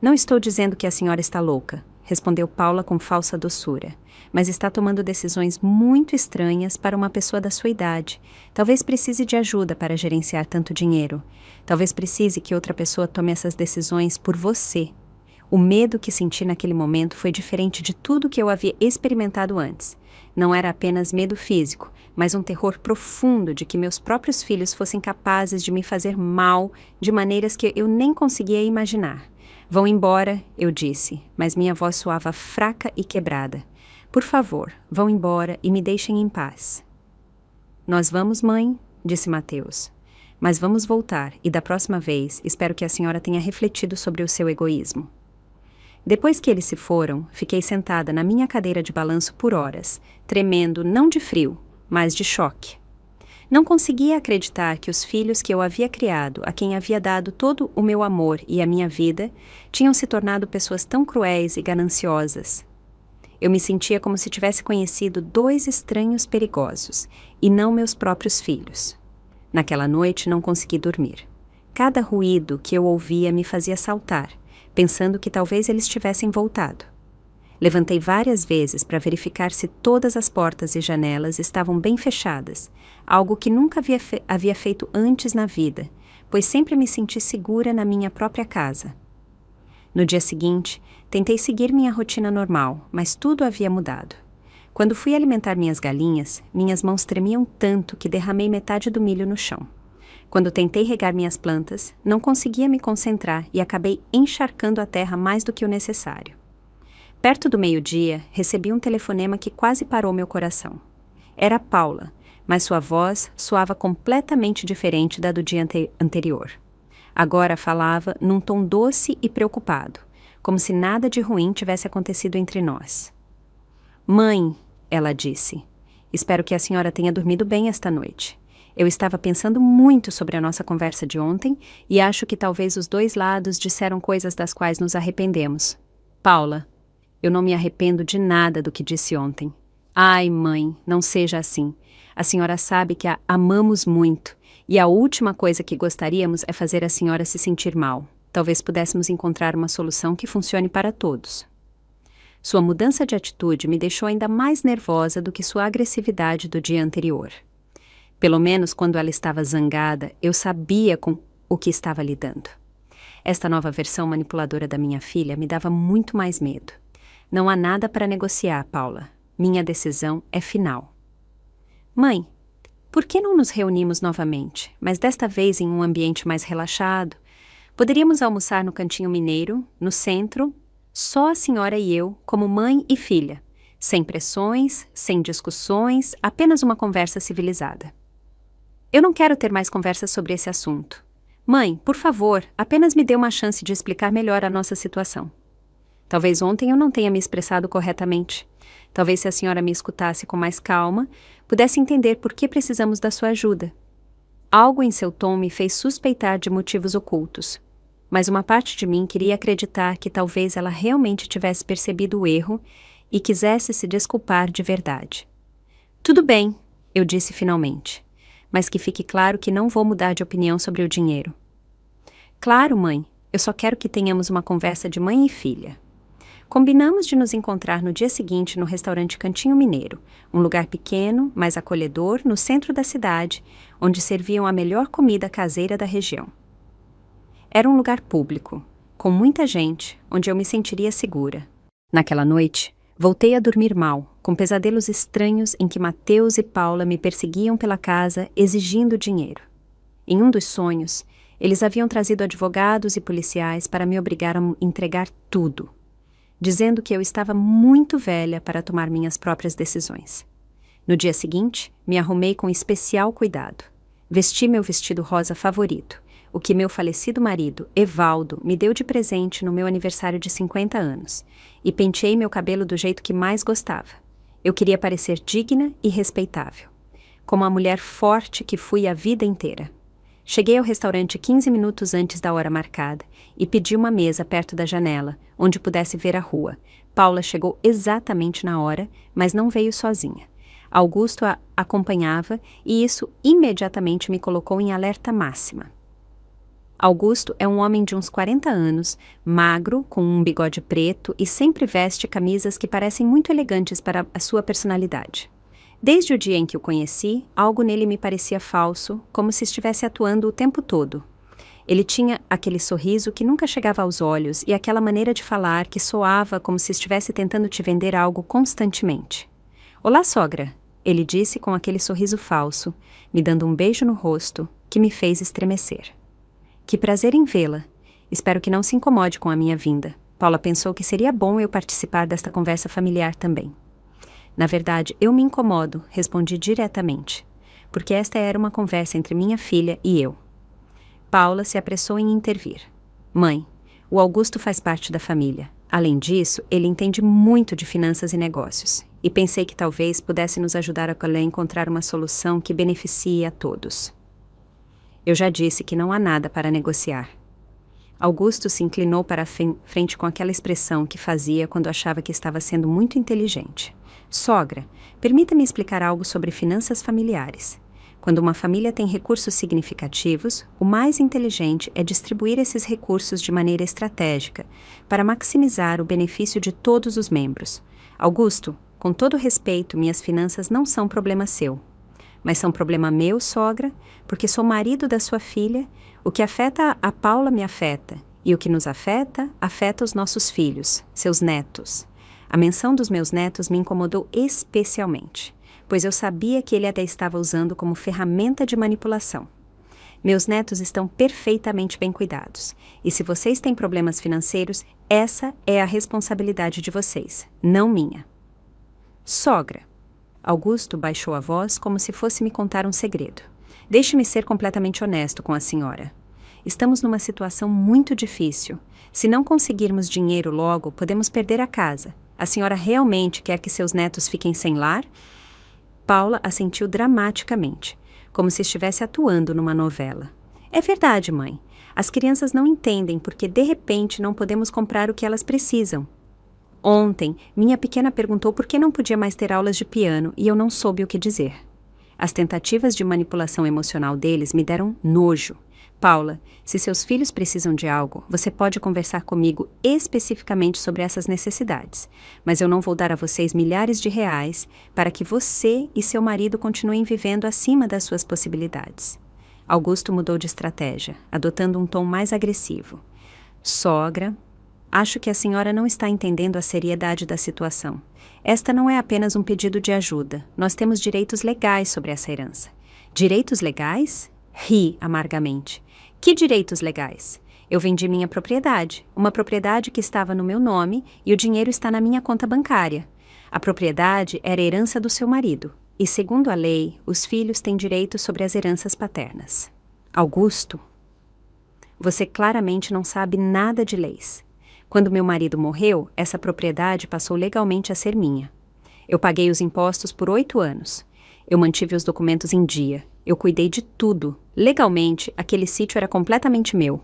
Speaker 1: Não estou dizendo que a senhora está louca, respondeu Paula com falsa doçura. Mas está tomando decisões muito estranhas para uma pessoa da sua idade. Talvez precise de ajuda para gerenciar tanto dinheiro. Talvez precise que outra pessoa tome essas decisões por você. O medo que senti naquele momento foi diferente de tudo que eu havia experimentado antes. Não era apenas medo físico, mas um terror profundo de que meus próprios filhos fossem capazes de me fazer mal de maneiras que eu nem conseguia imaginar. Vão embora, eu disse, mas minha voz soava fraca e quebrada. Por favor, vão embora e me deixem em paz. Nós vamos, mãe, disse Mateus. Mas vamos voltar e da próxima vez espero que a senhora tenha refletido sobre o seu egoísmo. Depois que eles se foram, fiquei sentada na minha cadeira de balanço por horas, tremendo não de frio, mas de choque. Não conseguia acreditar que os filhos que eu havia criado, a quem havia dado todo o meu amor e a minha vida, tinham se tornado pessoas tão cruéis e gananciosas. Eu me sentia como se tivesse conhecido dois estranhos perigosos, e não meus próprios filhos. Naquela noite não consegui dormir. Cada ruído que eu ouvia me fazia saltar, pensando que talvez eles tivessem voltado. Levantei várias vezes para verificar se todas as portas e janelas estavam bem fechadas, algo que nunca havia feito antes na vida, pois sempre me senti segura na minha própria casa. No dia seguinte, tentei seguir minha rotina normal, mas tudo havia mudado. Quando fui alimentar minhas galinhas, minhas mãos tremiam tanto que derramei metade do milho no chão. Quando tentei regar minhas plantas, não conseguia me concentrar e acabei encharcando a terra mais do que o necessário. Perto do meio-dia, recebi um telefonema que quase parou meu coração. Era Paula, mas sua voz soava completamente diferente da do dia anterior. Agora falava num tom doce e preocupado, como se nada de ruim tivesse acontecido entre nós. Mãe, ela disse, espero que a senhora tenha dormido bem esta noite. Eu estava pensando muito sobre a nossa conversa de ontem e acho que talvez os dois lados disseram coisas das quais nos arrependemos. Paula, eu não me arrependo de nada do que disse ontem. Ai, mãe, não seja assim. A senhora sabe que a amamos muito, e a última coisa que gostaríamos é fazer a senhora se sentir mal. Talvez pudéssemos encontrar uma solução que funcione para todos. Sua mudança de atitude me deixou ainda mais nervosa do que sua agressividade do dia anterior. Pelo menos quando ela estava zangada, eu sabia com o que estava lidando. Esta nova versão manipuladora da minha filha me dava muito mais medo. Não há nada para negociar, Paula. Minha decisão é final. Mãe, por que não nos reunimos novamente, mas desta vez em um ambiente mais relaxado? Poderíamos almoçar no Cantinho Mineiro, no centro, só a senhora e eu, como mãe e filha, sem pressões, sem discussões, apenas uma conversa civilizada. Eu não quero ter mais conversas sobre esse assunto. Mãe, por favor, apenas me dê uma chance de explicar melhor a nossa situação. Talvez ontem eu não tenha me expressado corretamente. Talvez se a senhora me escutasse com mais calma, pudesse entender por que precisamos da sua ajuda. Algo em seu tom me fez suspeitar de motivos ocultos, mas uma parte de mim queria acreditar que talvez ela realmente tivesse percebido o erro e quisesse se desculpar de verdade. Tudo bem, eu disse finalmente, mas que fique claro que não vou mudar de opinião sobre o dinheiro. Claro, mãe, eu só quero que tenhamos uma conversa de mãe e filha. Combinamos de nos encontrar no dia seguinte no restaurante Cantinho Mineiro, um lugar pequeno, mas acolhedor, no centro da cidade, onde serviam a melhor comida caseira da região. Era um lugar público, com muita gente, onde eu me sentiria segura. Naquela noite, voltei a dormir mal, com pesadelos estranhos em que Mateus e Paula me perseguiam pela casa exigindo dinheiro. Em um dos sonhos, eles haviam trazido advogados e policiais para me obrigar a entregar tudo, dizendo que eu estava muito velha para tomar minhas próprias decisões. No dia seguinte, me arrumei com especial cuidado. Vesti meu vestido rosa favorito, o que meu falecido marido, Evaldo, me deu de presente no meu aniversário de 50 anos, e penteei meu cabelo do jeito que mais gostava. Eu queria parecer digna e respeitável, como a mulher forte que fui a vida inteira. Cheguei ao restaurante 15 minutos antes da hora marcada e pedi uma mesa perto da janela, onde pudesse ver a rua. Paula chegou exatamente na hora, mas não veio sozinha. Augusto a acompanhava e isso imediatamente me colocou em alerta máxima. Augusto é um homem de uns 40 anos, magro, com um bigode preto e sempre veste camisas que parecem muito elegantes para a sua personalidade. Desde o dia em que o conheci, algo nele me parecia falso, como se estivesse atuando o tempo todo. Ele tinha aquele sorriso que nunca chegava aos olhos e aquela maneira de falar que soava como se estivesse tentando te vender algo constantemente. "Olá, sogra", ele disse com aquele sorriso falso, me dando um beijo no rosto que me fez estremecer. "Que prazer em vê-la. Espero que não se incomode com a minha vinda." Paula pensou que seria bom eu participar desta conversa familiar também. "Na verdade, eu me incomodo", respondi diretamente, porque esta era uma conversa entre minha filha e eu. Paula se apressou em intervir. "Mãe, o Augusto faz parte da família. Além disso, ele entende muito de finanças e negócios, e pensei que talvez pudesse nos ajudar a encontrar uma solução que beneficie a todos." Eu já disse que não há nada para negociar. Augusto se inclinou para a frente com aquela expressão que fazia quando achava que estava sendo muito inteligente. "Sogra, permita-me explicar algo sobre finanças familiares. Quando uma família tem recursos significativos, o mais inteligente é distribuir esses recursos de maneira estratégica, para maximizar o benefício de todos os membros. Augusto, com todo respeito, minhas finanças não são problema seu. Mas são problema meu, sogra, porque sou marido da sua filha. O que afeta a Paula me afeta, e o que nos afeta, afeta os nossos filhos, seus netos. A menção dos meus netos me incomodou especialmente, pois eu sabia que ele até estava usando como ferramenta de manipulação. Meus netos estão perfeitamente bem cuidados, e se vocês têm problemas financeiros, essa é a responsabilidade de vocês, não minha." "Sogra." Augusto baixou a voz como se fosse me contar um segredo. "Deixe-me ser completamente honesto com a senhora. Estamos numa situação muito difícil. Se não conseguirmos dinheiro logo, podemos perder a casa. A senhora realmente quer que seus netos fiquem sem lar?" Paula assentiu dramaticamente, como se estivesse atuando numa novela. "É verdade, mãe. As crianças não entendem porque de repente não podemos comprar o que elas precisam. Ontem, minha pequena perguntou por que não podia mais ter aulas de piano e eu não soube o que dizer. As tentativas de manipulação emocional deles me deram nojo. Paula, se seus filhos precisam de algo, você pode conversar comigo especificamente sobre essas necessidades, mas eu não vou dar a vocês milhares de reais para que você e seu marido continuem vivendo acima das suas possibilidades." Augusto mudou de estratégia, adotando um tom mais agressivo. "Sogra, acho que a senhora não está entendendo a seriedade da situação. Esta não é apenas um pedido de ajuda. Nós temos direitos legais sobre essa herança." "Direitos legais?" Ri amargamente. "Que direitos legais? Eu vendi minha propriedade, uma propriedade que estava no meu nome e o dinheiro está na minha conta bancária. A propriedade era herança do seu marido, e segundo a lei, os filhos têm direito sobre as heranças paternas." "Augusto, você claramente não sabe nada de leis. Quando meu marido morreu, essa propriedade passou legalmente a ser minha. Eu paguei os impostos por 8 anos. Eu mantive os documentos em dia. Eu cuidei de tudo. Legalmente, aquele sítio era completamente meu."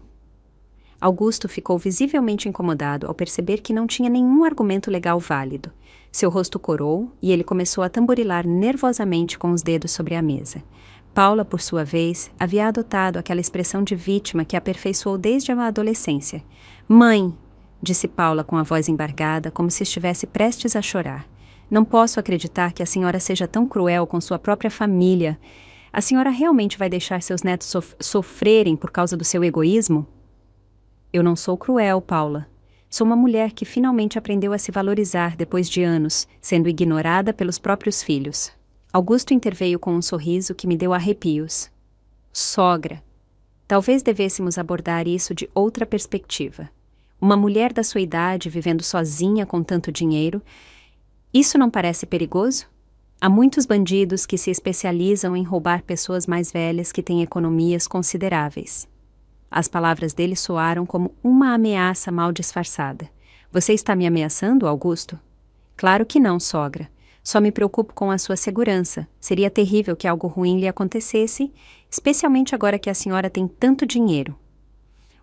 Speaker 1: Augusto ficou visivelmente incomodado ao perceber que não tinha nenhum argumento legal válido. Seu rosto corou e ele começou a tamborilar nervosamente com os dedos sobre a mesa. Paula, por sua vez, havia adotado aquela expressão de vítima que aperfeiçoou desde a adolescência. "Mãe", disse Paula com a voz embargada, como se estivesse prestes a chorar. "Não posso acreditar que a senhora seja tão cruel com sua própria família. A senhora realmente vai deixar seus netos sofrerem por causa do seu egoísmo?" Eu não sou cruel, Paula. Sou uma mulher que finalmente aprendeu a se valorizar depois de anos, sendo ignorada pelos próprios filhos. Augusto interveio com um sorriso que me deu arrepios. Sogra. Talvez devêssemos abordar isso de outra perspectiva. Uma mulher da sua idade vivendo sozinha com tanto dinheiro, isso não parece perigoso? Há muitos bandidos que se especializam em roubar pessoas mais velhas que têm economias consideráveis. As palavras dele soaram como uma ameaça mal disfarçada. Você está me ameaçando, Augusto? Claro que não, sogra. Só me preocupo com a sua segurança. Seria terrível que algo ruim lhe acontecesse, especialmente agora que a senhora tem tanto dinheiro.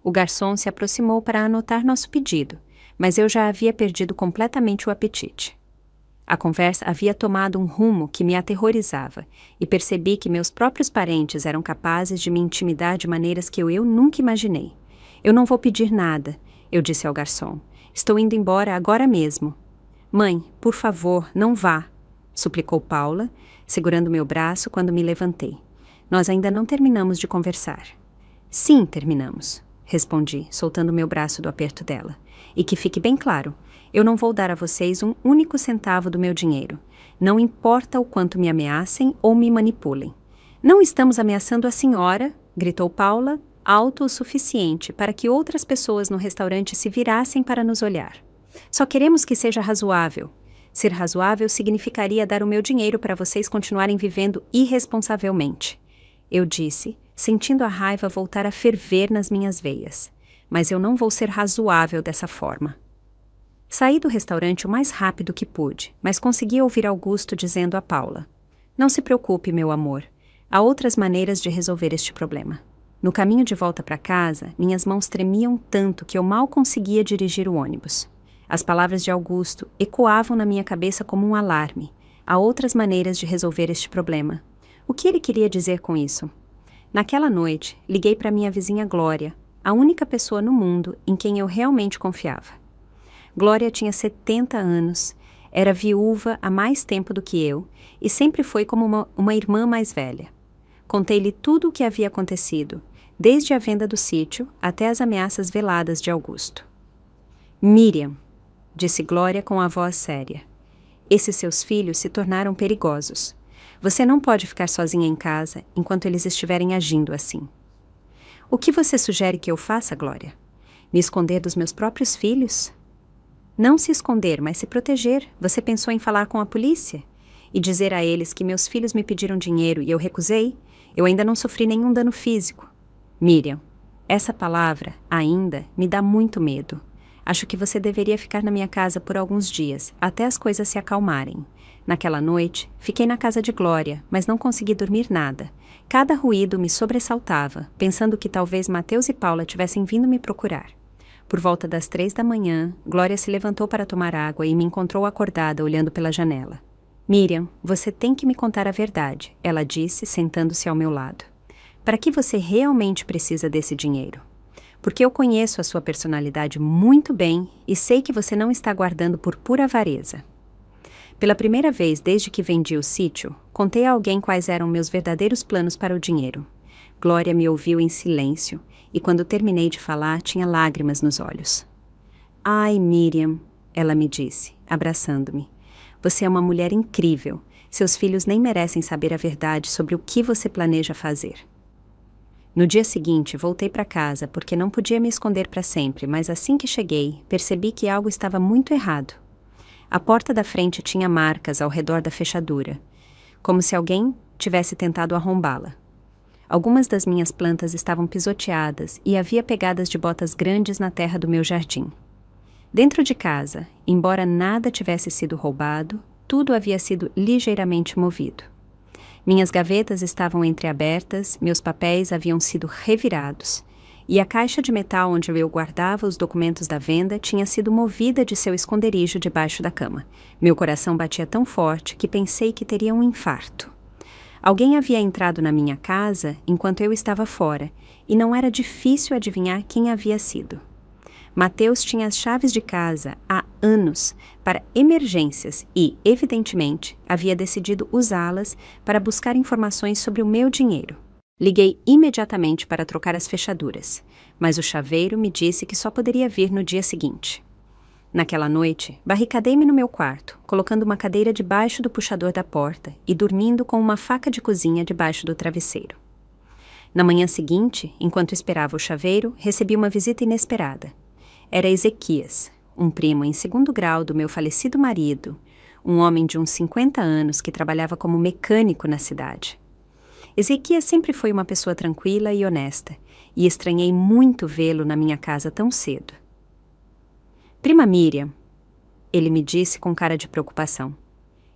Speaker 1: O garçom se aproximou para anotar nosso pedido, mas eu já havia perdido completamente o apetite. A conversa havia tomado um rumo que me aterrorizava, e percebi que meus próprios parentes eram capazes de me intimidar de maneiras que eu nunca imaginei. Eu não vou pedir nada, eu disse ao garçom. Estou indo embora agora mesmo. Mãe, por favor, não vá, suplicou Paula, segurando meu braço quando me levantei. Nós ainda não terminamos de conversar. Sim, terminamos, respondi, soltando meu braço do aperto dela. E que fique bem claro, eu não vou dar a vocês um único centavo do meu dinheiro. Não importa o quanto me ameacem ou me manipulem. Não estamos ameaçando a senhora, gritou Paula, alto o suficiente para que outras pessoas no restaurante se virassem para nos olhar. Só queremos que seja razoável. Ser razoável significaria dar o meu dinheiro para vocês continuarem vivendo irresponsavelmente. Eu disse, sentindo a raiva voltar a ferver nas minhas veias. Mas eu não vou ser razoável dessa forma. Saí do restaurante o mais rápido que pude, mas consegui ouvir Augusto dizendo a Paula: Não se preocupe, meu amor. Há outras maneiras de resolver este problema. No caminho de volta para casa, minhas mãos tremiam tanto que eu mal conseguia dirigir o ônibus. As palavras de Augusto ecoavam na minha cabeça como um alarme. Há outras maneiras de resolver este problema. O que ele queria dizer com isso? Naquela noite, liguei para minha vizinha Glória, a única pessoa no mundo em quem eu realmente confiava. Glória tinha 70 anos, era viúva há mais tempo do que eu e sempre foi como uma irmã mais velha. Contei-lhe tudo o que havia acontecido, desde a venda do sítio até as ameaças veladas de Augusto. Miriam, disse Glória com a voz séria, esses seus filhos se tornaram perigosos. Você não pode ficar sozinha em casa enquanto eles estiverem agindo assim. O que você sugere que eu faça, Glória? Me esconder dos meus próprios filhos? Não se esconder, mas se proteger. Você pensou em falar com a polícia? E dizer a eles que meus filhos me pediram dinheiro e eu recusei? Eu ainda não sofri nenhum dano físico. Miriam, essa palavra, ainda, me dá muito medo. Acho que você deveria ficar na minha casa por alguns dias, até as coisas se acalmarem. Naquela noite, fiquei na casa de Glória, mas não consegui dormir nada. Cada ruído me sobressaltava, pensando que talvez Mateus e Paula tivessem vindo me procurar. Por volta das 3 da manhã, Glória se levantou para tomar água e me encontrou acordada olhando pela janela. Miriam, você tem que me contar a verdade, ela disse, sentando-se ao meu lado. Para que você realmente precisa desse dinheiro? Porque eu conheço a sua personalidade muito bem e sei que você não está guardando por pura avareza. Pela primeira vez desde que vendi o sítio, contei a alguém quais eram meus verdadeiros planos para o dinheiro. Glória me ouviu em silêncio, e quando terminei de falar, tinha lágrimas nos olhos. Ai, Miriam, ela me disse, abraçando-me. Você é uma mulher incrível. Seus filhos nem merecem saber a verdade sobre o que você planeja fazer. No dia seguinte, voltei para casa porque não podia me esconder para sempre, mas assim que cheguei, percebi que algo estava muito errado. A porta da frente tinha marcas ao redor da fechadura, como se alguém tivesse tentado arrombá-la. Algumas das minhas plantas estavam pisoteadas e havia pegadas de botas grandes na terra do meu jardim. Dentro de casa, embora nada tivesse sido roubado, tudo havia sido ligeiramente movido. Minhas gavetas estavam entreabertas, meus papéis haviam sido revirados, e a caixa de metal onde eu guardava os documentos da venda tinha sido movida de seu esconderijo debaixo da cama. Meu coração batia tão forte que pensei que teria um infarto. Alguém havia entrado na minha casa enquanto eu estava fora, e não era difícil adivinhar quem havia sido. Mateus tinha as chaves de casa há anos para emergências e, evidentemente, havia decidido usá-las para buscar informações sobre o meu dinheiro. Liguei imediatamente para trocar as fechaduras, mas o chaveiro me disse que só poderia vir no dia seguinte. Naquela noite, barricadei-me no meu quarto, colocando uma cadeira debaixo do puxador da porta e dormindo com uma faca de cozinha debaixo do travesseiro. Na manhã seguinte, enquanto esperava o chaveiro, recebi uma visita inesperada. Era Ezequias, um primo em segundo grau do meu falecido marido, um homem de uns 50 anos que trabalhava como mecânico na cidade. Ezequias sempre foi uma pessoa tranquila e honesta, e estranhei muito vê-lo na minha casa tão cedo. Prima Miriam, ele me disse com cara de preocupação.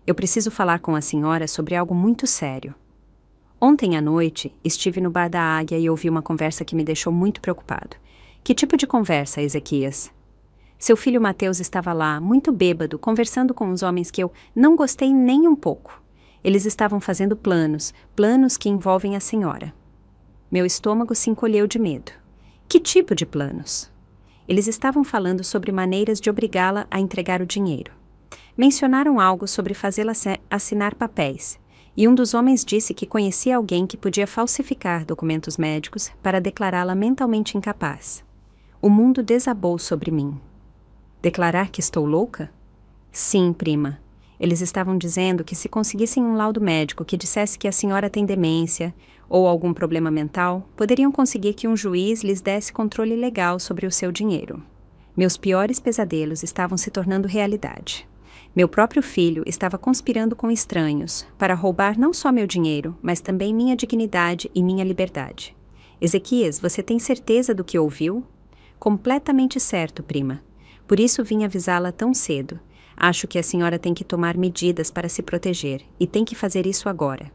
Speaker 1: Eu preciso falar com a senhora sobre algo muito sério. Ontem à noite, estive no bar da Águia e ouvi uma conversa que me deixou muito preocupado. Que tipo de conversa, Ezequias? Seu filho Mateus estava lá, muito bêbado, conversando com os homens que eu não gostei nem um pouco. Eles estavam fazendo planos que envolvem a senhora. Meu estômago se encolheu de medo. Que tipo de planos? Eles estavam falando sobre maneiras de obrigá-la a entregar o dinheiro. Mencionaram algo sobre fazê-la assinar papéis, e um dos homens disse que conhecia alguém que podia falsificar documentos médicos para declará-la mentalmente incapaz. O mundo desabou sobre mim. Declarar que estou louca? Sim, prima. Eles estavam dizendo que se conseguissem um laudo médico que dissesse que a senhora tem demência ou algum problema mental, poderiam conseguir que um juiz lhes desse controle legal sobre o seu dinheiro. Meus piores pesadelos estavam se tornando realidade. Meu próprio filho estava conspirando com estranhos para roubar não só meu dinheiro, mas também minha dignidade e minha liberdade. Ezequias, você tem certeza do que ouviu? Completamente certo, prima. Por isso vim avisá-la tão cedo. Acho que a senhora tem que tomar medidas para se proteger, e tem que fazer isso agora.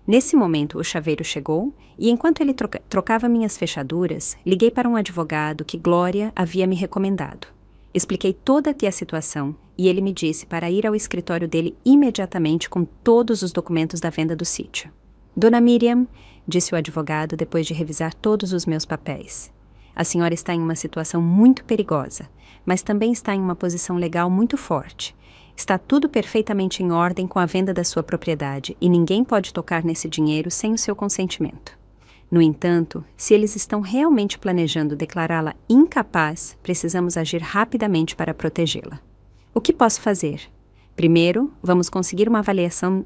Speaker 1: Nesse momento, o chaveiro chegou, e enquanto ele trocava minhas fechaduras, liguei para um advogado que Glória havia me recomendado. Expliquei toda a situação, e ele me disse para ir ao escritório dele imediatamente com todos os documentos da venda do sítio. Dona Miriam, disse o advogado depois de revisar todos os meus papéis, a senhora está em uma situação muito perigosa, mas também está em uma posição legal muito forte. Está tudo perfeitamente em ordem com a venda da sua propriedade e ninguém pode tocar nesse dinheiro sem o seu consentimento. No entanto, se eles estão realmente planejando declará-la incapaz, precisamos agir rapidamente para protegê-la. O que posso fazer? Primeiro, vamos conseguir uma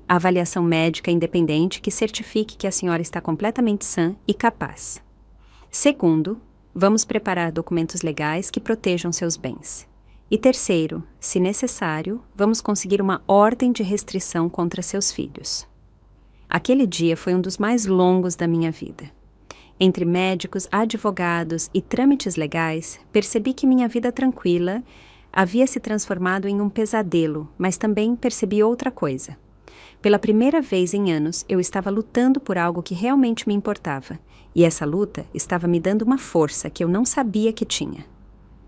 Speaker 1: avaliação médica independente que certifique que a senhora está completamente sã e capaz. Segundo, vamos preparar documentos legais que protejam seus bens. E terceiro, se necessário, vamos conseguir uma ordem de restrição contra seus filhos. Aquele dia foi um dos mais longos da minha vida. Entre médicos, advogados e trâmites legais, percebi que minha vida tranquila havia se transformado em um pesadelo, mas também percebi outra coisa. Pela primeira vez em anos, eu estava lutando por algo que realmente me importava, e essa luta estava me dando uma força que eu não sabia que tinha.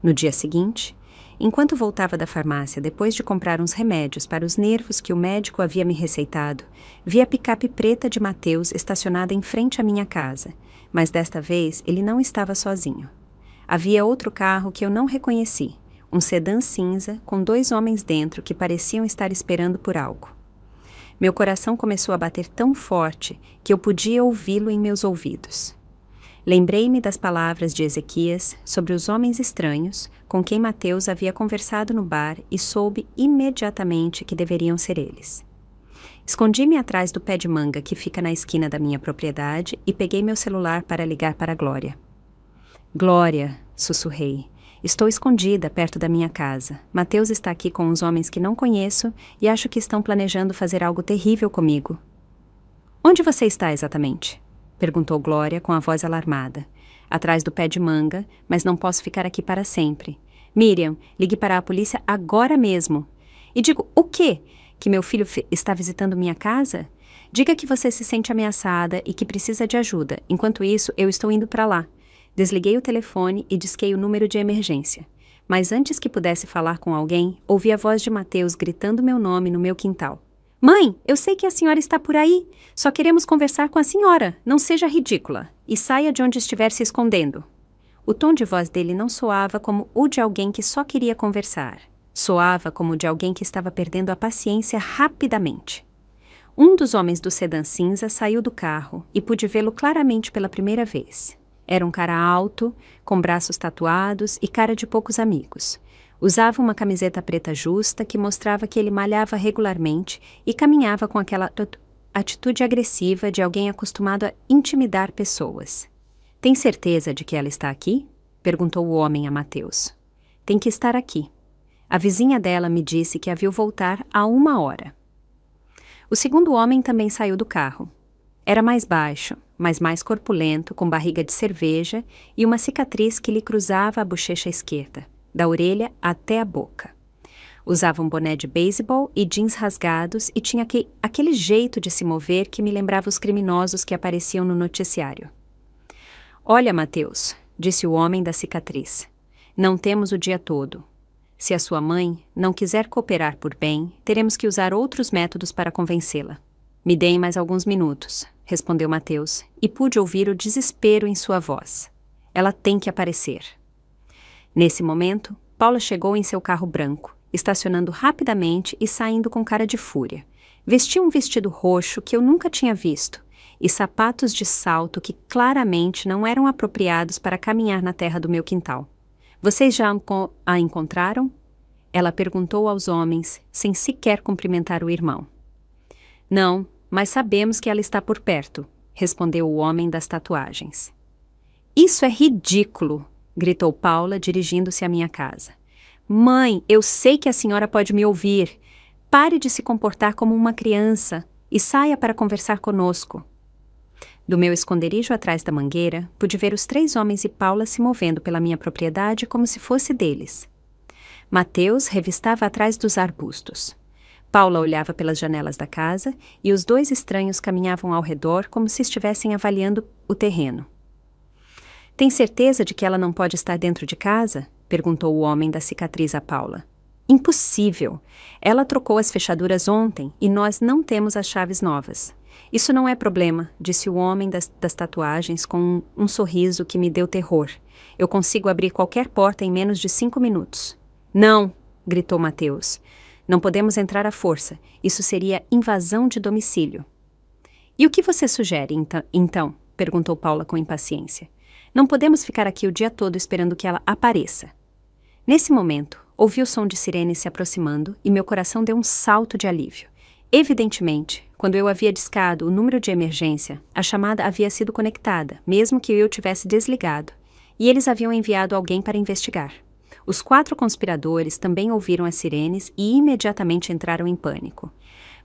Speaker 1: No dia seguinte, enquanto voltava da farmácia depois de comprar uns remédios para os nervos que o médico havia me receitado, vi a picape preta de Mateus estacionada em frente à minha casa, mas desta vez ele não estava sozinho. Havia outro carro que eu não reconheci, um sedã cinza com 2 homens dentro que pareciam estar esperando por algo. Meu coração começou a bater tão forte que eu podia ouvi-lo em meus ouvidos. Lembrei-me das palavras de Ezequias sobre os homens estranhos com quem Mateus havia conversado no bar e soube imediatamente que deveriam ser eles. Escondi-me atrás do pé de manga que fica na esquina da minha propriedade e peguei meu celular para ligar para Glória. Glória, sussurrei. Estou escondida perto da minha casa. Mateus está aqui com uns homens que não conheço e acho que estão planejando fazer algo terrível comigo. Onde você está exatamente? Perguntou Glória com a voz alarmada. Atrás do pé de manga, mas não posso ficar aqui para sempre. Miriam, ligue para a polícia agora mesmo. E digo, o quê? Que meu filho está visitando minha casa? Diga que você se sente ameaçada e que precisa de ajuda. Enquanto isso, eu estou indo para lá. Desliguei o telefone e disquei o número de emergência. Mas antes que pudesse falar com alguém, ouvi a voz de Mateus gritando meu nome no meu quintal. Mãe, eu sei que a senhora está por aí. Só queremos conversar com a senhora. Não seja ridícula. E saia de onde estiver se escondendo. O tom de voz dele não soava como o de alguém que só queria conversar. Soava como o de alguém que estava perdendo a paciência rapidamente. Um dos homens do sedã cinza saiu do carro e pude vê-lo claramente pela primeira vez. Era um cara alto, com braços tatuados e cara de poucos amigos. Usava uma camiseta preta justa que mostrava que ele malhava regularmente e caminhava com aquela atitude agressiva de alguém acostumado a intimidar pessoas. Tem certeza de que ela está aqui? Perguntou o homem a Mateus. Tem que estar aqui. A vizinha dela me disse que a viu voltar há 1 hora. O segundo homem também saiu do carro. Era mais baixo, mas mais corpulento, com barriga de cerveja e uma cicatriz que lhe cruzava a bochecha esquerda, da orelha até a boca. Usava um boné de beisebol e jeans rasgados e tinha aquele jeito de se mover que me lembrava os criminosos que apareciam no noticiário. Olha, Mateus, disse o homem da cicatriz, não temos o dia todo. Se a sua mãe não quiser cooperar por bem, teremos que usar outros métodos para convencê-la. Me deem mais alguns minutos, respondeu Mateus, e pude ouvir o desespero em sua voz. Ela tem que aparecer. Nesse momento, Paula chegou em seu carro branco, estacionando rapidamente e saindo com cara de fúria. Vestia um vestido roxo que eu nunca tinha visto e sapatos de salto que claramente não eram apropriados para caminhar na terra do meu quintal. Vocês já a encontraram? Ela perguntou aos homens, sem sequer cumprimentar o irmão. Não, mas sabemos que ela está por perto, respondeu o homem das tatuagens. Isso é ridículo, gritou Paula, dirigindo-se à minha casa. Mãe, eu sei que a senhora pode me ouvir. Pare de se comportar como uma criança e saia para conversar conosco. Do meu esconderijo atrás da mangueira, pude ver os 3 homens e Paula se movendo pela minha propriedade como se fosse deles. Mateus revistava atrás dos arbustos. Paula olhava pelas janelas da casa e os 2 estranhos caminhavam ao redor como se estivessem avaliando o terreno. Tem certeza de que ela não pode estar dentro de casa? Perguntou o homem da cicatriz a Paula. Impossível! Ela trocou as fechaduras ontem e nós não temos as chaves novas. Isso não é problema, disse o homem das tatuagens com um sorriso que me deu terror. Eu consigo abrir qualquer porta em menos de 5 minutos. Não! Gritou Mateus. Não podemos entrar à força. Isso seria invasão de domicílio. E o que você sugere, então? Perguntou Paula com impaciência. Não podemos ficar aqui o dia todo esperando que ela apareça. Nesse momento, ouvi o som de sirene se aproximando e meu coração deu um salto de alívio. Evidentemente, quando eu havia discado o número de emergência, a chamada havia sido conectada, mesmo que eu tivesse desligado, e eles haviam enviado alguém para investigar. Os 4 conspiradores também ouviram as sirenes e imediatamente entraram em pânico.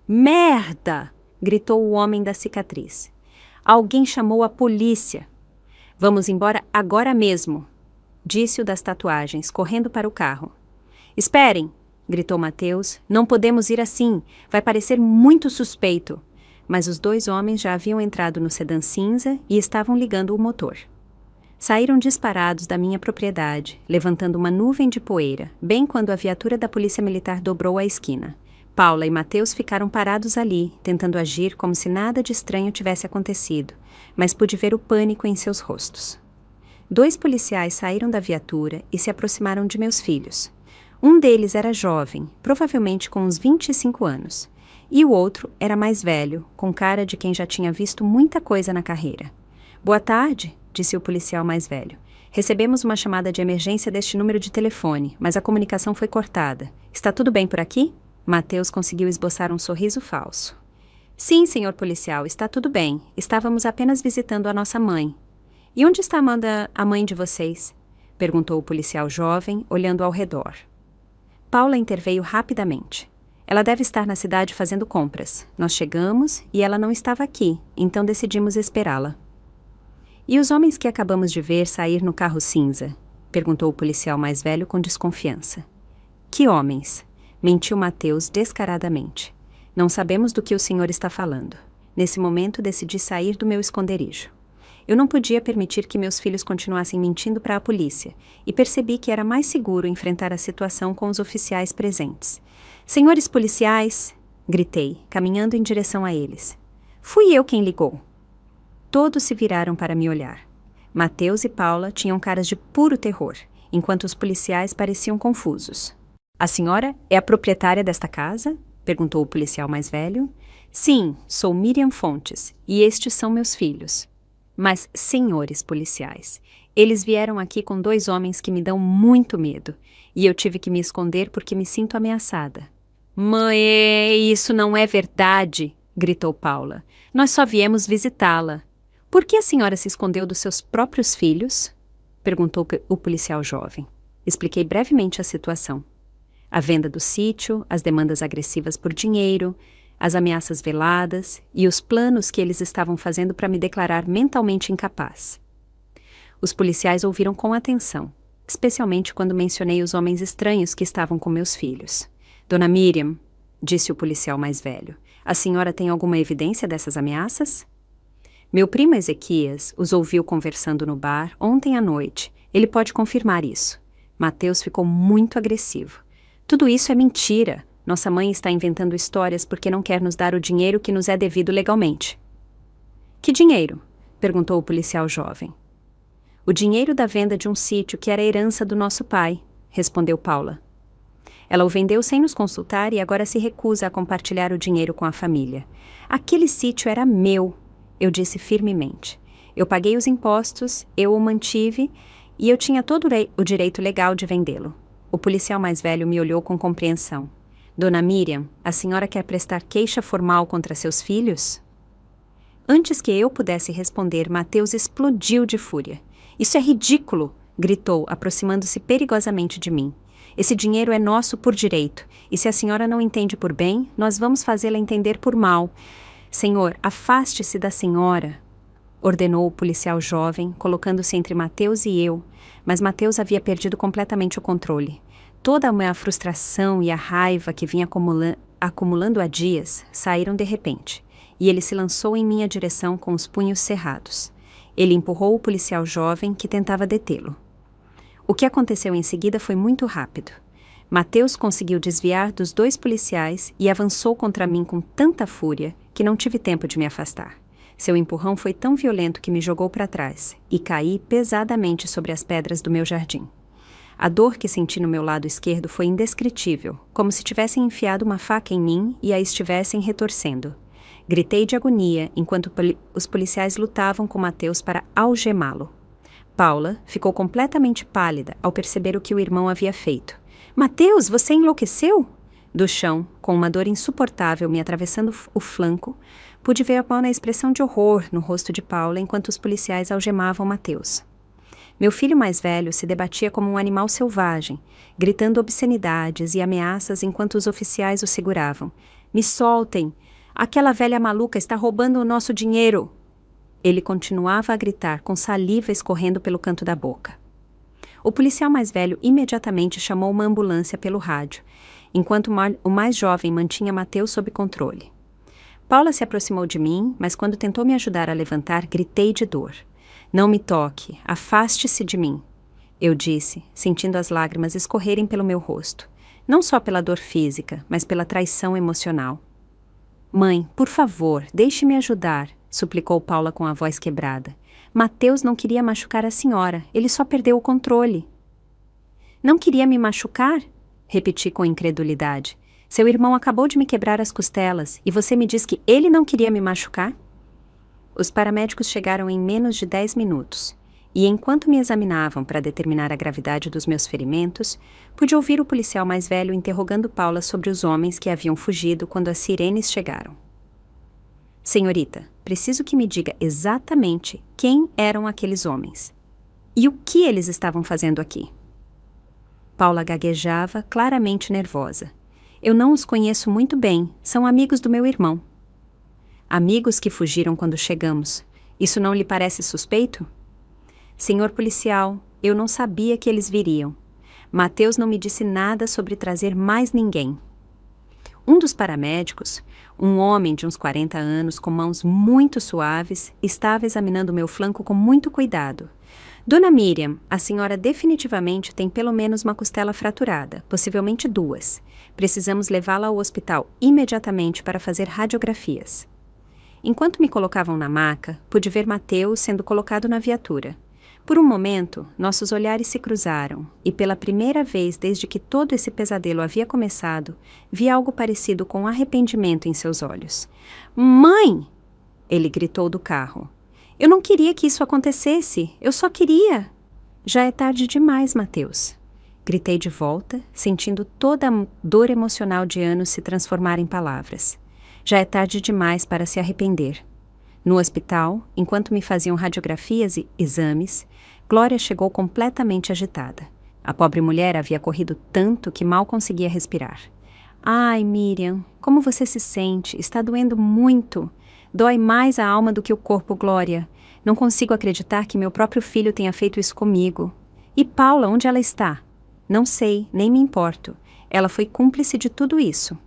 Speaker 1: Merda! Gritou o homem da cicatriz. Alguém chamou a polícia. Vamos embora agora mesmo, disse o das tatuagens, correndo para o carro. Esperem! Gritou Mateus. Não podemos ir assim. Vai parecer muito suspeito. Mas os 2 homens já haviam entrado no sedã cinza e estavam ligando o motor. Saíram disparados da minha propriedade, levantando uma nuvem de poeira, bem quando a viatura da polícia militar dobrou a esquina. Paula e Mateus ficaram parados ali, tentando agir como se nada de estranho tivesse acontecido, mas pude ver o pânico em seus rostos. 2 policiais saíram da viatura e se aproximaram de meus filhos. Um deles era jovem, provavelmente com uns 25 anos, e o outro era mais velho, com cara de quem já tinha visto muita coisa na carreira. Boa tarde, disse o policial mais velho. Recebemos uma chamada de emergência deste número de telefone, mas a comunicação foi cortada. Está tudo bem por aqui? Mateus conseguiu esboçar um sorriso falso. Sim, senhor policial, está tudo bem. Estávamos apenas visitando a nossa mãe. E onde está Amanda, a mãe de vocês? Perguntou o policial jovem, olhando ao redor. Paula interveio rapidamente. Ela deve estar na cidade fazendo compras. Nós chegamos e ela não estava aqui, então decidimos esperá-la. E os homens que acabamos de ver sair no carro cinza? Perguntou o policial mais velho com desconfiança. Que homens? Mentiu Mateus descaradamente. Não sabemos do que o senhor está falando. Nesse momento decidi sair do meu esconderijo. Eu não podia permitir que meus filhos continuassem mentindo para a polícia, e percebi que era mais seguro enfrentar a situação com os oficiais presentes. Senhores policiais, gritei, caminhando em direção a eles. Fui eu quem ligou. Todos se viraram para me olhar. Mateus e Paula tinham caras de puro terror, enquanto os policiais pareciam confusos. A senhora é a proprietária desta casa? Perguntou o policial mais velho. Sim, sou Miriam Fontes, e estes são meus filhos. Mas, senhores policiais, eles vieram aqui com 2 homens que me dão muito medo, e eu tive que me esconder porque me sinto ameaçada. Mãe, isso não é verdade, gritou Paula. Nós só viemos visitá-la. Por que a senhora se escondeu dos seus próprios filhos? Perguntou o policial jovem. Expliquei brevemente a situação. A venda do sítio, as demandas agressivas por dinheiro, as ameaças veladas e os planos que eles estavam fazendo para me declarar mentalmente incapaz. Os policiais ouviram com atenção, especialmente quando mencionei os homens estranhos que estavam com meus filhos. Dona Miriam, disse o policial mais velho, a senhora tem alguma evidência dessas ameaças? Meu primo Ezequias os ouviu conversando no bar ontem à noite. Ele pode confirmar isso. Mateus ficou muito agressivo. Tudo isso é mentira. Nossa mãe está inventando histórias porque não quer nos dar o dinheiro que nos é devido legalmente. Que dinheiro? Perguntou o policial jovem. O dinheiro da venda de um sítio que era herança do nosso pai, respondeu Paula. Ela o vendeu sem nos consultar e agora se recusa a compartilhar o dinheiro com a família. Aquele sítio era meu, eu disse firmemente. Eu paguei os impostos, eu o mantive e eu tinha todo o direito legal de vendê-lo. O policial mais velho me olhou com compreensão. Dona Miriam, a senhora quer prestar queixa formal contra seus filhos? Antes que eu pudesse responder, Mateus explodiu de fúria. Isso é ridículo, gritou, aproximando-se perigosamente de mim. Esse dinheiro é nosso por direito, e se a senhora não entende por bem, nós vamos fazê-la entender por mal. Senhor, afaste-se da senhora, ordenou o policial jovem, colocando-se entre Mateus e eu, mas Mateus havia perdido completamente o controle. Toda a minha frustração e a raiva que vinha acumulando há dias saíram de repente, e ele se lançou em minha direção com os punhos cerrados. Ele empurrou o policial jovem que tentava detê-lo. O que aconteceu em seguida foi muito rápido. Mateus conseguiu desviar dos 2 policiais e avançou contra mim com tanta fúria que não tive tempo de me afastar. Seu empurrão foi tão violento que me jogou para trás e caí pesadamente sobre as pedras do meu jardim. A dor que senti no meu lado esquerdo foi indescritível, como se tivessem enfiado uma faca em mim e a estivessem retorcendo. Gritei de agonia enquanto os policiais lutavam com Mateus para algemá-lo. Paula ficou completamente pálida ao perceber o que o irmão havia feito. Mateus, você enlouqueceu? Do chão, com uma dor insuportável me atravessando o flanco, pude ver a expressão de horror no rosto de Paula enquanto os policiais algemavam Mateus. Meu filho mais velho se debatia como um animal selvagem, gritando obscenidades e ameaças enquanto os oficiais o seguravam. Me soltem! Aquela velha maluca está roubando o nosso dinheiro! Ele continuava a gritar com saliva escorrendo pelo canto da boca. O policial mais velho imediatamente chamou uma ambulância pelo rádio, enquanto o mais jovem mantinha Mateus sob controle. Paula se aproximou de mim, mas quando tentou me ajudar a levantar, gritei de dor. Não me toque, afaste-se de mim, eu disse, sentindo as lágrimas escorrerem pelo meu rosto, não só pela dor física, mas pela traição emocional. Mãe, por favor, deixe-me ajudar, suplicou Paula com a voz quebrada. Mateus não queria machucar a senhora, ele só perdeu o controle. Não queria me machucar? Repeti com incredulidade. Seu irmão acabou de me quebrar as costelas e você me diz que ele não queria me machucar? Os paramédicos chegaram em menos de 10 minutos, e enquanto me examinavam para determinar a gravidade dos meus ferimentos, pude ouvir o policial mais velho interrogando Paula sobre os homens que haviam fugido quando as sirenes chegaram. Senhorita, preciso que me diga exatamente quem eram aqueles homens. E o que eles estavam fazendo aqui? Paula gaguejava, claramente nervosa. Eu não os conheço muito bem, são amigos do meu irmão. Amigos que fugiram quando chegamos. Isso não lhe parece suspeito? Senhor policial, eu não sabia que eles viriam. Mateus não me disse nada sobre trazer mais ninguém. Um dos paramédicos, um homem de uns 40 anos com mãos muito suaves, estava examinando meu flanco com muito cuidado. Dona Miriam, a senhora definitivamente tem pelo menos uma costela fraturada, possivelmente 2. Precisamos levá-la ao hospital imediatamente para fazer radiografias. Enquanto me colocavam na maca, pude ver Mateus sendo colocado na viatura. Por um momento, nossos olhares se cruzaram, e pela primeira vez desde que todo esse pesadelo havia começado, vi algo parecido com arrependimento em seus olhos. Mãe! Ele gritou do carro. Eu não queria que isso acontecesse, eu só queria. Já é tarde demais, Mateus. Gritei de volta, sentindo toda a dor emocional de anos se transformar em palavras. Já é tarde demais para se arrepender. No hospital, enquanto me faziam radiografias e exames, Glória chegou completamente agitada. A pobre mulher havia corrido tanto que mal conseguia respirar. Ai, Miriam, como você se sente? Está doendo muito. Dói mais a alma do que o corpo, Glória. Não consigo acreditar que meu próprio filho tenha feito isso comigo. E Paula, onde ela está? Não sei, nem me importo. Ela foi cúmplice de tudo isso.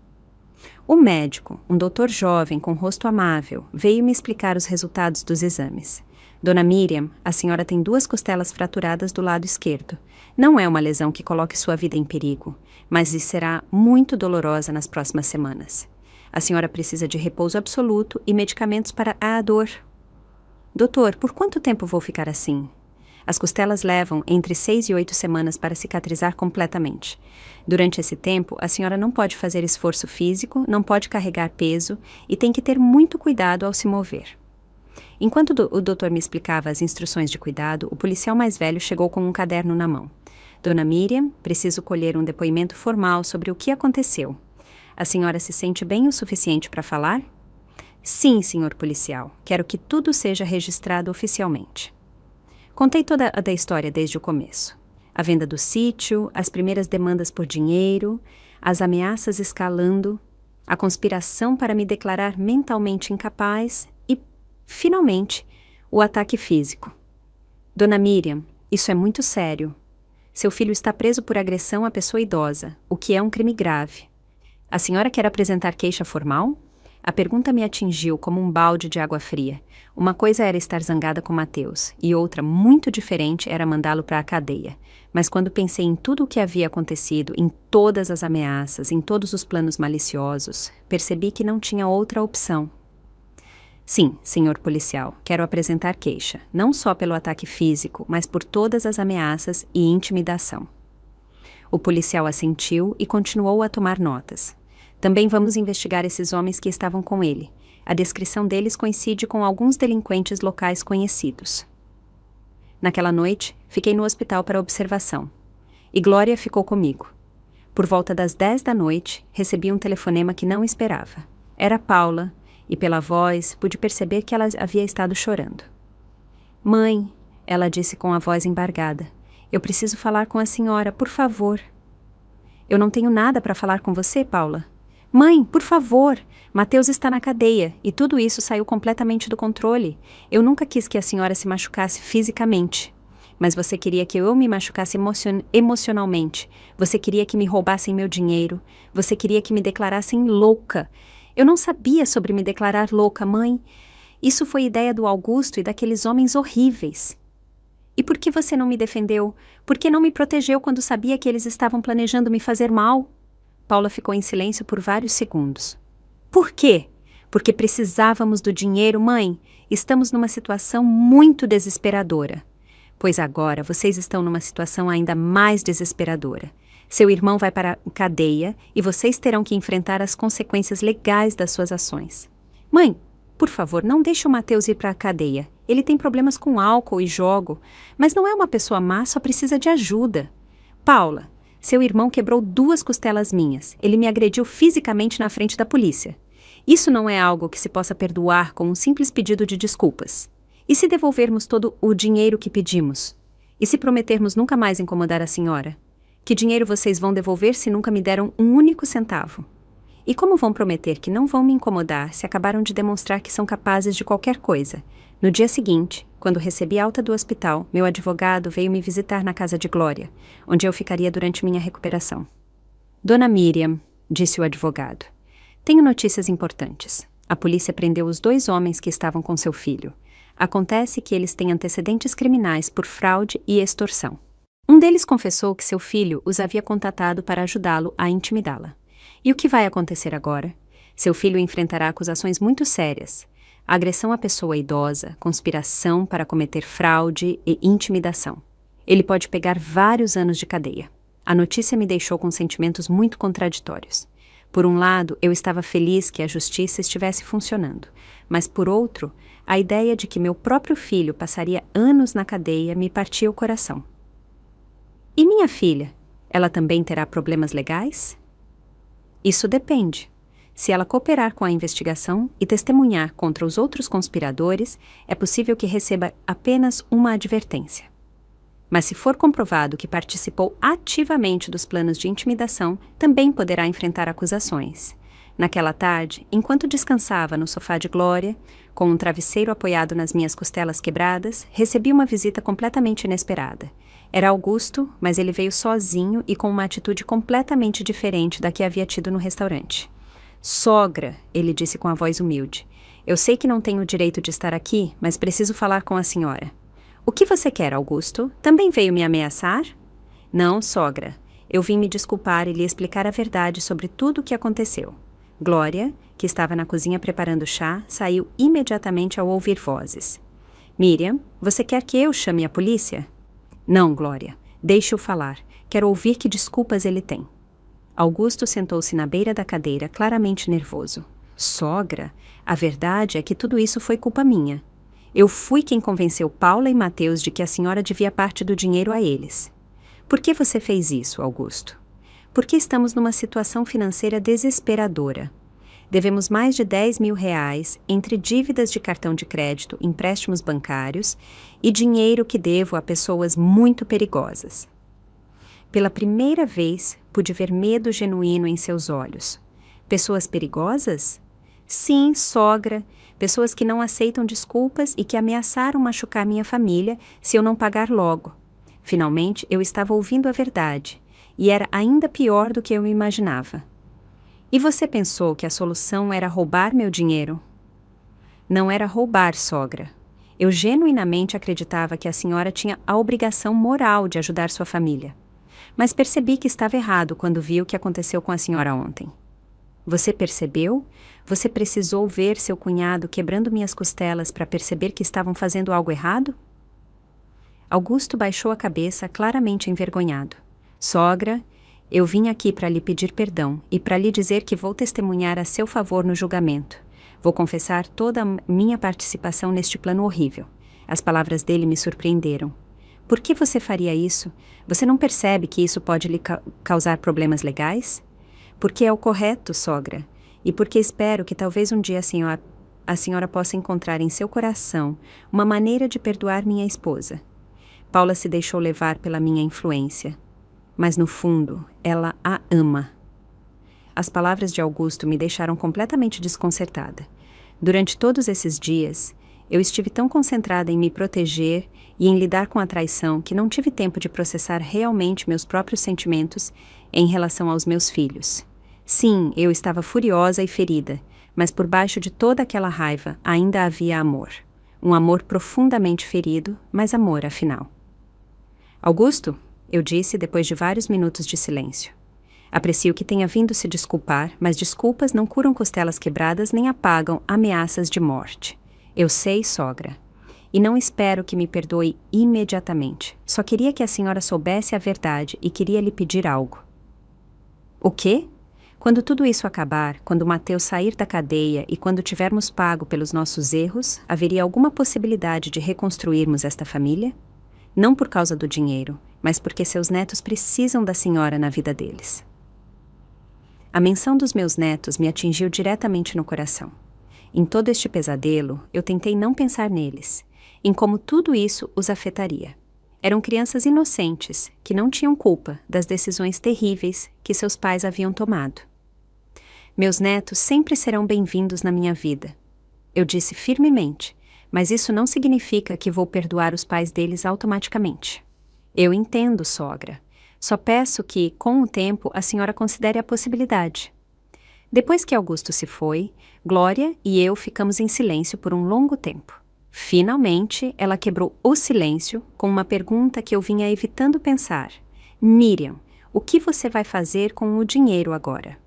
Speaker 1: O médico, um doutor jovem com rosto amável, veio me explicar os resultados dos exames. Dona Miriam, a senhora tem 2 costelas fraturadas do lado esquerdo. Não é uma lesão que coloque sua vida em perigo, mas será muito dolorosa nas próximas semanas. A senhora precisa de repouso absoluto e medicamentos para a dor. Doutor, por quanto tempo vou ficar assim? As costelas levam entre 6 e 8 semanas para cicatrizar completamente. Durante esse tempo, a senhora não pode fazer esforço físico, não pode carregar peso e tem que ter muito cuidado ao se mover. Enquanto o doutor me explicava as instruções de cuidado, o policial mais velho chegou com um caderno na mão. Dona Miriam, preciso colher um depoimento formal sobre o que aconteceu. A senhora se sente bem o suficiente para falar? Sim, senhor policial. Quero que tudo seja registrado oficialmente. Contei toda a história desde o começo. A venda do sítio, as primeiras demandas por dinheiro, as ameaças escalando, a conspiração para me declarar mentalmente incapaz e, finalmente, o ataque físico. Dona Miriam, isso é muito sério. Seu filho está preso por agressão à pessoa idosa, o que é um crime grave. A senhora quer apresentar queixa formal? A pergunta me atingiu como um balde de água fria. Uma coisa era estar zangada com Mateus, e outra, muito diferente, era mandá-lo para a cadeia. Mas quando pensei em tudo o que havia acontecido, em todas as ameaças, em todos os planos maliciosos, percebi que não tinha outra opção. Sim, senhor policial, quero apresentar queixa, não só pelo ataque físico, mas por todas as ameaças e intimidação. O policial assentiu e continuou a tomar notas. Também vamos investigar esses homens que estavam com ele. A descrição deles coincide com alguns delinquentes locais conhecidos. Naquela noite, fiquei no hospital para observação. E Glória ficou comigo. Por volta das 10 da noite, recebi um telefonema que não esperava. Era Paula, e pela voz, pude perceber que ela havia estado chorando. Mãe, ela disse com a voz embargada, eu preciso falar com a senhora, por favor. Eu não tenho nada para falar com você, Paula. Mãe, por favor, Mateus está na cadeia e tudo isso saiu completamente do controle. Eu nunca quis que a senhora se machucasse fisicamente. Mas você queria que eu me machucasse emocionalmente. Você queria que me roubassem meu dinheiro. Você queria que me declarassem louca. Eu não sabia sobre me declarar louca, mãe. Isso foi ideia do Augusto e daqueles homens horríveis. E por que você não me defendeu? Por que não me protegeu quando sabia que eles estavam planejando me fazer mal? Paula ficou em silêncio por vários segundos. Por quê? Porque precisávamos do dinheiro, mãe. Estamos numa situação muito desesperadora. Pois agora vocês estão numa situação ainda mais desesperadora. Seu irmão vai para a cadeia e vocês terão que enfrentar as consequências legais das suas ações. Mãe, por favor, não deixe o Mateus ir para a cadeia. Ele tem problemas com álcool e jogo, mas não é uma pessoa má, só precisa de ajuda. Paula, seu irmão quebrou 2 costelas minhas. Ele me agrediu fisicamente na frente da polícia. Isso não é algo que se possa perdoar com um simples pedido de desculpas. E se devolvermos todo o dinheiro que pedimos? E se prometermos nunca mais incomodar a senhora? Que dinheiro vocês vão devolver se nunca me deram um único centavo? E como vão prometer que não vão me incomodar se acabaram de demonstrar que são capazes de qualquer coisa? No dia seguinte, quando recebi alta do hospital, meu advogado veio me visitar na casa de Glória, onde eu ficaria durante minha recuperação. Dona Miriam, disse o advogado, tenho notícias importantes. A polícia prendeu os 2 homens que estavam com seu filho. Acontece que eles têm antecedentes criminais por fraude e extorsão. Um deles confessou que seu filho os havia contatado para ajudá-lo a intimidá-la. E o que vai acontecer agora? Seu filho enfrentará acusações muito sérias. Agressão à pessoa idosa, conspiração para cometer fraude e intimidação. Ele pode pegar vários anos de cadeia. A notícia me deixou com sentimentos muito contraditórios. Por um lado, eu estava feliz que a justiça estivesse funcionando, mas por outro, a ideia de que meu próprio filho passaria anos na cadeia me partia o coração. E minha filha? Ela também terá problemas legais? Isso depende. Se ela cooperar com a investigação e testemunhar contra os outros conspiradores, é possível que receba apenas uma advertência. Mas se for comprovado que participou ativamente dos planos de intimidação, também poderá enfrentar acusações. Naquela tarde, enquanto descansava no sofá de Glória, com um travesseiro apoiado nas minhas costelas quebradas, recebi uma visita completamente inesperada. Era Augusto, mas ele veio sozinho e com uma atitude completamente diferente da que havia tido no restaurante. "Sogra", ele disse com a voz humilde, "eu sei que não tenho o direito de estar aqui, mas preciso falar com a senhora." "O que você quer, Augusto? Também veio me ameaçar?" "Não, sogra. Eu vim me desculpar e lhe explicar a verdade sobre tudo o que aconteceu." Glória, que estava na cozinha preparando chá, saiu imediatamente ao ouvir vozes. "Miriam, você quer que eu chame a polícia?" "Não, Glória. Deixe-o falar. Quero ouvir que desculpas ele tem." Augusto sentou-se na beira da cadeira, claramente nervoso. "Sogra, a verdade é que tudo isso foi culpa minha. Eu fui quem convenceu Paula e Mateus de que a senhora devia parte do dinheiro a eles." "Por que você fez isso, Augusto?" "Porque estamos numa situação financeira desesperadora. Devemos mais de 10 mil reais entre dívidas de cartão de crédito, empréstimos bancários e dinheiro que devo a pessoas muito perigosas." Pela primeira vez, pude ver medo genuíno em seus olhos. "Pessoas perigosas?" "Sim, sogra. Pessoas que não aceitam desculpas e que ameaçaram machucar minha família se eu não pagar logo." Finalmente, eu estava ouvindo a verdade, e era ainda pior do que eu imaginava. "E você pensou que a solução era roubar meu dinheiro?" "Não era roubar, sogra. Eu genuinamente acreditava que a senhora tinha a obrigação moral de ajudar sua família. Mas percebi que estava errado quando vi o que aconteceu com a senhora ontem." "Você percebeu? Você precisou ver seu cunhado quebrando minhas costelas para perceber que estavam fazendo algo errado?" Augusto baixou a cabeça, claramente envergonhado. "Sogra, eu vim aqui para lhe pedir perdão e para lhe dizer que vou testemunhar a seu favor no julgamento. Vou confessar toda a minha participação neste plano horrível." As palavras dele me surpreenderam. "Por que você faria isso? Você não percebe que isso pode lhe causar problemas legais?" "Porque é o correto, sogra, e porque espero que talvez um dia a senhora possa encontrar em seu coração uma maneira de perdoar minha esposa. Paula se deixou levar pela minha influência, mas no fundo ela a ama." As palavras de Augusto me deixaram completamente desconcertada. Durante todos esses dias, eu estive tão concentrada em me proteger e em lidar com a traição que não tive tempo de processar realmente meus próprios sentimentos em relação aos meus filhos. Sim, eu estava furiosa e ferida, mas por baixo de toda aquela raiva ainda havia amor. Um amor profundamente ferido, mas amor afinal. "Augusto", eu disse depois de vários minutos de silêncio. "Aprecio que tenha vindo se desculpar, mas desculpas não curam costelas quebradas nem apagam ameaças de morte. Eu sei, sogra. E não espero que me perdoe imediatamente. Só queria que a senhora soubesse a verdade e queria lhe pedir algo." "O quê?" "Quando tudo isso acabar, quando Mateus sair da cadeia e quando tivermos pago pelos nossos erros, haveria alguma possibilidade de reconstruirmos esta família? Não por causa do dinheiro, mas porque seus netos precisam da senhora na vida deles." A menção dos meus netos me atingiu diretamente no coração. Em todo este pesadelo, eu tentei não pensar neles, em como tudo isso os afetaria. Eram crianças inocentes, que não tinham culpa das decisões terríveis que seus pais haviam tomado. "Meus netos sempre serão bem-vindos na minha vida", eu disse firmemente, "mas isso não significa que vou perdoar os pais deles automaticamente." "Eu entendo, sogra. Só peço que, com o tempo, a senhora considere a possibilidade." Depois que Augusto se foi, Glória e eu ficamos em silêncio por um longo tempo. Finalmente, ela quebrou o silêncio com uma pergunta que eu vinha evitando pensar. "Miriam, o que você vai fazer com o dinheiro agora?"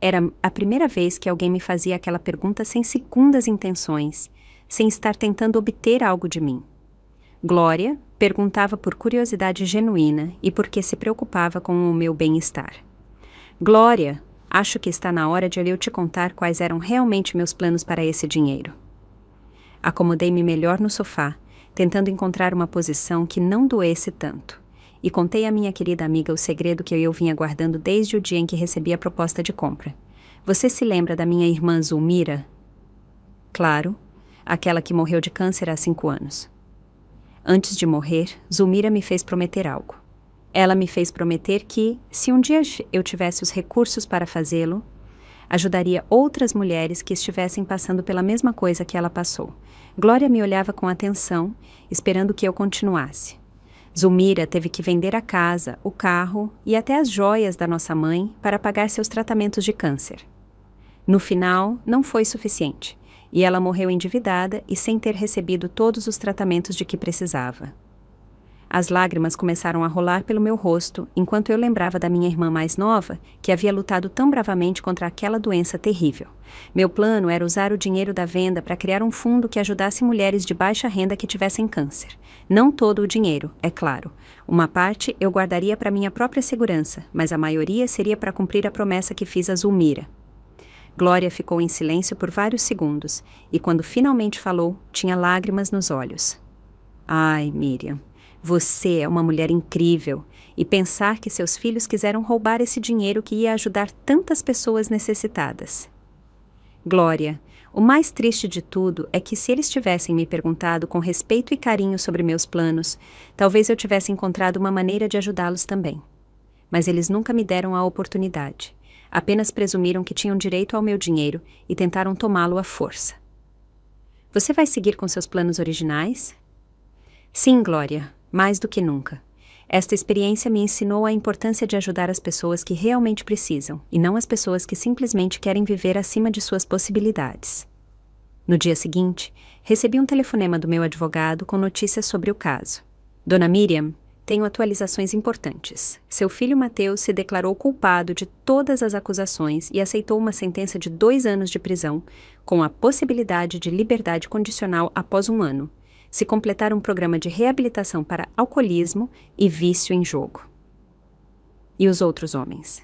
Speaker 1: Era a primeira vez que alguém me fazia aquela pergunta sem segundas intenções, sem estar tentando obter algo de mim. Glória perguntava por curiosidade genuína e porque se preocupava com o meu bem-estar. Glória, acho que está na hora de eu te contar quais eram realmente meus planos para esse dinheiro. Acomodei-me melhor no sofá, tentando encontrar uma posição que não doesse tanto, e contei à minha querida amiga o segredo que eu vinha guardando desde o dia em que recebi a proposta de compra. Você se lembra da minha irmã Zulmira? Claro, aquela que morreu de câncer há 5 anos. Antes de morrer, Zulmira me fez prometer algo. Ela me fez prometer que, se um dia eu tivesse os recursos para fazê-lo, ajudaria outras mulheres que estivessem passando pela mesma coisa que ela passou. Glória me olhava com atenção, esperando que eu continuasse. Zulmira teve que vender a casa, o carro e até as joias da nossa mãe para pagar seus tratamentos de câncer. No final, não foi suficiente, e ela morreu endividada e sem ter recebido todos os tratamentos de que precisava. As lágrimas começaram a rolar pelo meu rosto, enquanto eu lembrava da minha irmã mais nova, que havia lutado tão bravamente contra aquela doença terrível. Meu plano era usar o dinheiro da venda para criar um fundo que ajudasse mulheres de baixa renda que tivessem câncer. Não todo o dinheiro, é claro. Uma parte eu guardaria para minha própria segurança, mas a maioria seria para cumprir a promessa que fiz a Zulmira. Glória ficou em silêncio por vários segundos, e quando finalmente falou, tinha lágrimas nos olhos. Ai, Miriam. Você é uma mulher incrível, e pensar que seus filhos quiseram roubar esse dinheiro que ia ajudar tantas pessoas necessitadas. Glória, o mais triste de tudo é que se eles tivessem me perguntado com respeito e carinho sobre meus planos, talvez eu tivesse encontrado uma maneira de ajudá-los também. Mas eles nunca me deram a oportunidade. Apenas presumiram que tinham direito ao meu dinheiro e tentaram tomá-lo à força. Você vai seguir com seus planos originais? Sim, Glória. Mais do que nunca. Esta experiência me ensinou a importância de ajudar as pessoas que realmente precisam, e não as pessoas que simplesmente querem viver acima de suas possibilidades. No dia seguinte, recebi um telefonema do meu advogado com notícias sobre o caso. Dona Miriam, tenho atualizações importantes. Seu filho Mateus se declarou culpado de todas as acusações e aceitou uma sentença de 2 anos de prisão, com a possibilidade de liberdade condicional após 1 ano. Se completar um programa de reabilitação para alcoolismo e vício em jogo. E os outros homens?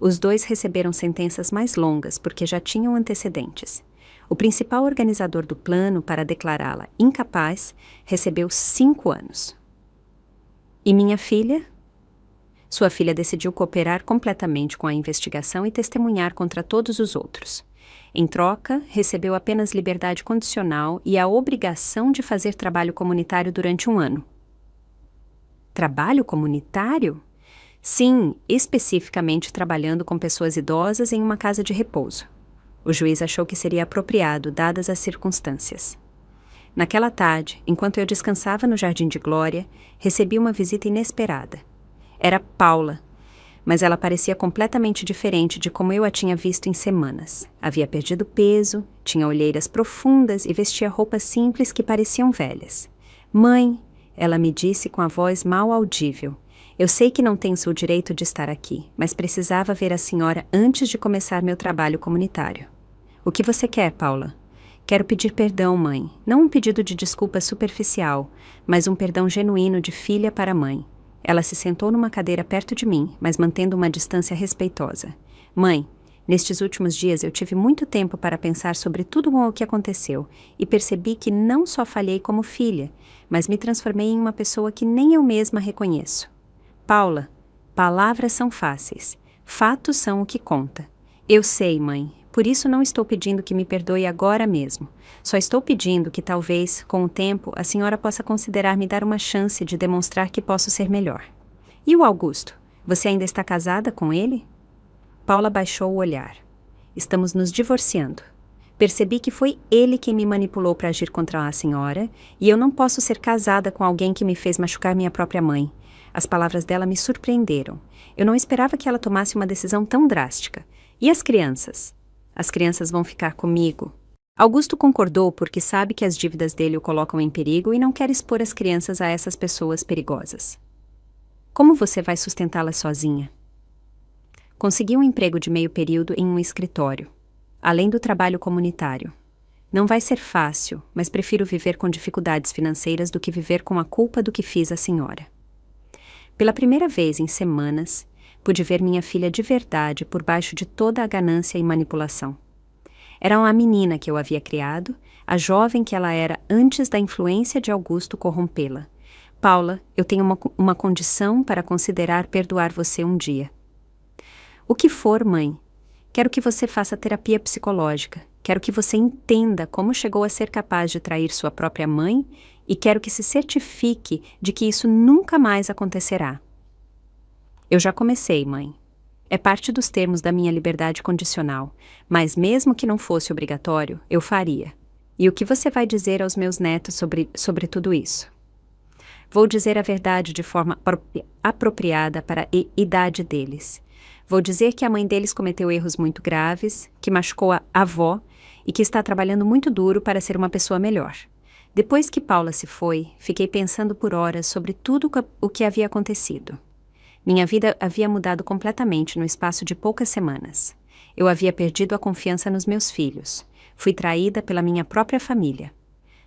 Speaker 1: Os 2 receberam sentenças mais longas porque já tinham antecedentes. O principal organizador do plano para declará-la incapaz recebeu 5 anos. E minha filha? Sua filha decidiu cooperar completamente com a investigação e testemunhar contra todos os outros. Em troca, recebeu apenas liberdade condicional e a obrigação de fazer trabalho comunitário durante 1 ano. Trabalho comunitário? Sim, especificamente trabalhando com pessoas idosas em uma casa de repouso. O juiz achou que seria apropriado, dadas as circunstâncias. Naquela tarde, enquanto eu descansava no Jardim de Glória, recebi uma visita inesperada. Era Paula. Mas ela parecia completamente diferente de como eu a tinha visto em semanas. Havia perdido peso, tinha olheiras profundas e vestia roupas simples que pareciam velhas. Mãe, ela me disse com a voz mal audível, eu sei que não tenho o direito de estar aqui, mas precisava ver a senhora antes de começar meu trabalho comunitário. O que você quer, Paula? Quero pedir perdão, mãe. Não um pedido de desculpa superficial, mas um perdão genuíno de filha para mãe. Ela se sentou numa cadeira perto de mim, mas mantendo uma distância respeitosa. Mãe, nestes últimos dias eu tive muito tempo para pensar sobre tudo o que aconteceu e percebi que não só falhei como filha, mas me transformei em uma pessoa que nem eu mesma reconheço. Paula, palavras são fáceis, fatos são o que conta. Eu sei, mãe, por isso não estou pedindo que me perdoe agora mesmo. Só estou pedindo que talvez, com o tempo, a senhora possa considerar me dar uma chance de demonstrar que posso ser melhor. E o Augusto? Você ainda está casada com ele? Paula baixou o olhar. Estamos nos divorciando. Percebi que foi ele quem me manipulou para agir contra a senhora, e eu não posso ser casada com alguém que me fez machucar minha própria mãe. As palavras dela me surpreenderam. Eu não esperava que ela tomasse uma decisão tão drástica. E as crianças? As crianças vão ficar comigo. Augusto concordou porque sabe que as dívidas dele o colocam em perigo e não quer expor as crianças a essas pessoas perigosas. Como você vai sustentá-las sozinha? Consegui um emprego de meio período em um escritório, além do trabalho comunitário. Não vai ser fácil, mas prefiro viver com dificuldades financeiras do que viver com a culpa do que fiz à senhora. Pela primeira vez em semanas, pude ver minha filha de verdade por baixo de toda a ganância e manipulação. Era uma menina que eu havia criado, a jovem que ela era antes da influência de Augusto corrompê-la. Paula, eu tenho uma condição para considerar perdoar você um dia. O que for, mãe. Quero que você faça terapia psicológica. Quero que você entenda como chegou a ser capaz de trair sua própria mãe e quero que se certifique de que isso nunca mais acontecerá. Eu já comecei, mãe. É parte dos termos da minha liberdade condicional, mas mesmo que não fosse obrigatório, eu faria. E o que você vai dizer aos meus netos sobre tudo isso? Vou dizer a verdade de forma apropriada para a idade deles. Vou dizer que a mãe deles cometeu erros muito graves, que machucou a avó e que está trabalhando muito duro para ser uma pessoa melhor. Depois que Paula se foi, fiquei pensando por horas sobre tudo o que havia acontecido. Minha vida havia mudado completamente no espaço de poucas semanas. Eu havia perdido a confiança nos meus filhos. Fui traída pela minha própria família.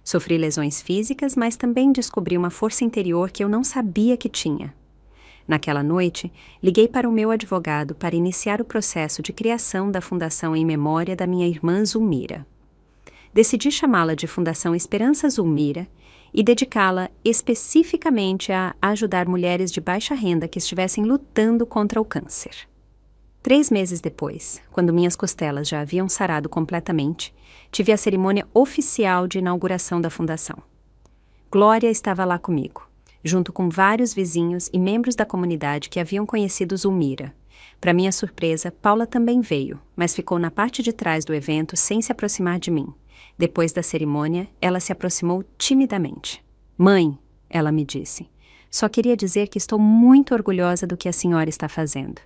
Speaker 1: Sofri lesões físicas, mas também descobri uma força interior que eu não sabia que tinha. Naquela noite, liguei para o meu advogado para iniciar o processo de criação da fundação em memória da minha irmã Zulmira. Decidi chamá-la de Fundação Esperança Zulmira e dedicá-la especificamente a ajudar mulheres de baixa renda que estivessem lutando contra o câncer. 3 meses depois, quando minhas costelas já haviam sarado completamente, tive a cerimônia oficial de inauguração da fundação. Glória estava lá comigo, junto com vários vizinhos e membros da comunidade que haviam conhecido Zulmira. Para minha surpresa, Paula também veio, mas ficou na parte de trás do evento sem se aproximar de mim. Depois da cerimônia, ela se aproximou timidamente. Mãe, ela me disse, só queria dizer que estou muito orgulhosa do que a senhora está fazendo.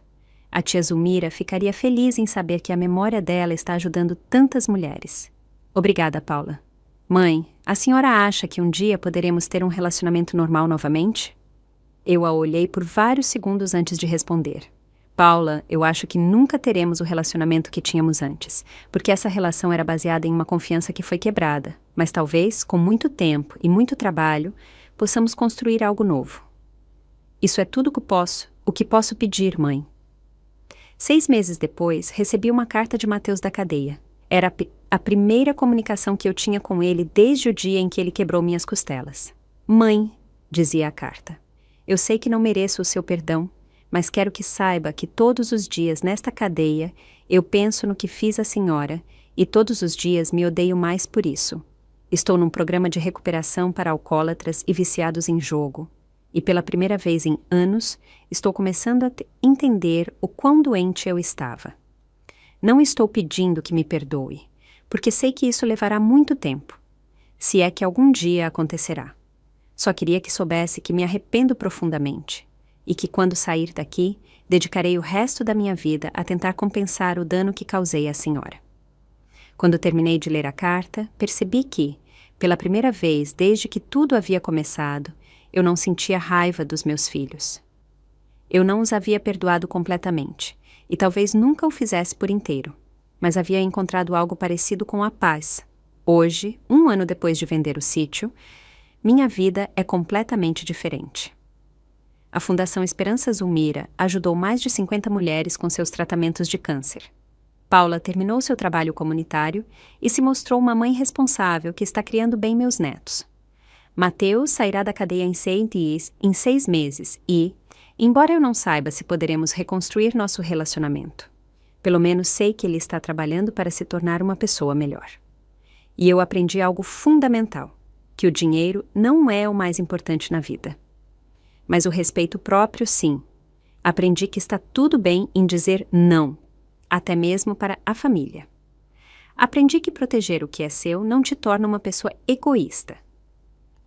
Speaker 1: A tia Zulmira ficaria feliz em saber que a memória dela está ajudando tantas mulheres. Obrigada, Paula. Mãe, a senhora acha que um dia poderemos ter um relacionamento normal novamente? Eu a olhei por vários segundos antes de responder. Paula, eu acho que nunca teremos o relacionamento que tínhamos antes, porque essa relação era baseada em uma confiança que foi quebrada, mas talvez, com muito tempo e muito trabalho, possamos construir algo novo. Isso é tudo o que posso pedir, mãe. 6 meses depois, recebi uma carta de Mateus da cadeia. Era a primeira comunicação que eu tinha com ele desde o dia em que ele quebrou minhas costelas. Mãe, dizia a carta, eu sei que não mereço o seu perdão, mas quero que saiba que todos os dias nesta cadeia eu penso no que fiz à senhora e todos os dias me odeio mais por isso. Estou num programa de recuperação para alcoólatras e viciados em jogo. E pela primeira vez em anos, estou começando a entender o quão doente eu estava. Não estou pedindo que me perdoe, porque sei que isso levará muito tempo, se é que algum dia acontecerá. Só queria que soubesse que me arrependo profundamente e que quando sair daqui, dedicarei o resto da minha vida a tentar compensar o dano que causei à senhora. Quando terminei de ler a carta, percebi que, pela primeira vez desde que tudo havia começado, eu não sentia raiva dos meus filhos. Eu não os havia perdoado completamente, e talvez nunca o fizesse por inteiro, mas havia encontrado algo parecido com a paz. Hoje, 1 ano depois de vender o sítio, minha vida é completamente diferente. A Fundação Esperança Zulmira ajudou mais de 50 mulheres com seus tratamentos de câncer. Paula terminou seu trabalho comunitário e se mostrou uma mãe responsável que está criando bem meus netos. Mateus sairá da cadeia em 6 meses e, embora eu não saiba se poderemos reconstruir nosso relacionamento, pelo menos sei que ele está trabalhando para se tornar uma pessoa melhor. E eu aprendi algo fundamental, que o dinheiro não é o mais importante na vida. Mas o respeito próprio, sim. Aprendi que está tudo bem em dizer não, até mesmo para a família. Aprendi que proteger o que é seu não te torna uma pessoa egoísta,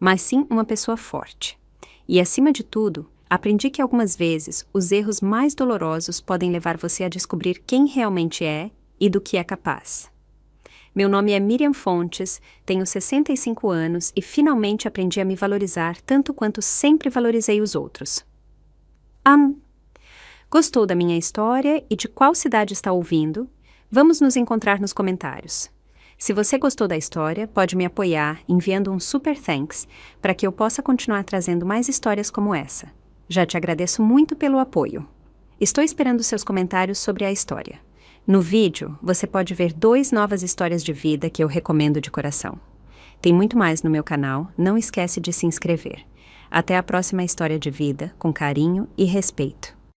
Speaker 1: mas sim uma pessoa forte. E, acima de tudo, aprendi que algumas vezes os erros mais dolorosos podem levar você a descobrir quem realmente é e do que é capaz. Meu nome é Miriam Fontes, tenho 65 anos e finalmente aprendi a me valorizar tanto quanto sempre valorizei os outros. Gostou da minha história e de qual cidade está ouvindo? Vamos nos encontrar nos comentários. Se você gostou da história, pode me apoiar enviando um super thanks para que eu possa continuar trazendo mais histórias como essa. Já te agradeço muito pelo apoio. Estou esperando seus comentários sobre a história. No vídeo, você pode ver 2 novas histórias de vida que eu recomendo de coração. Tem muito mais no meu canal, não esquece de se inscrever. Até a próxima história de vida, com carinho e respeito.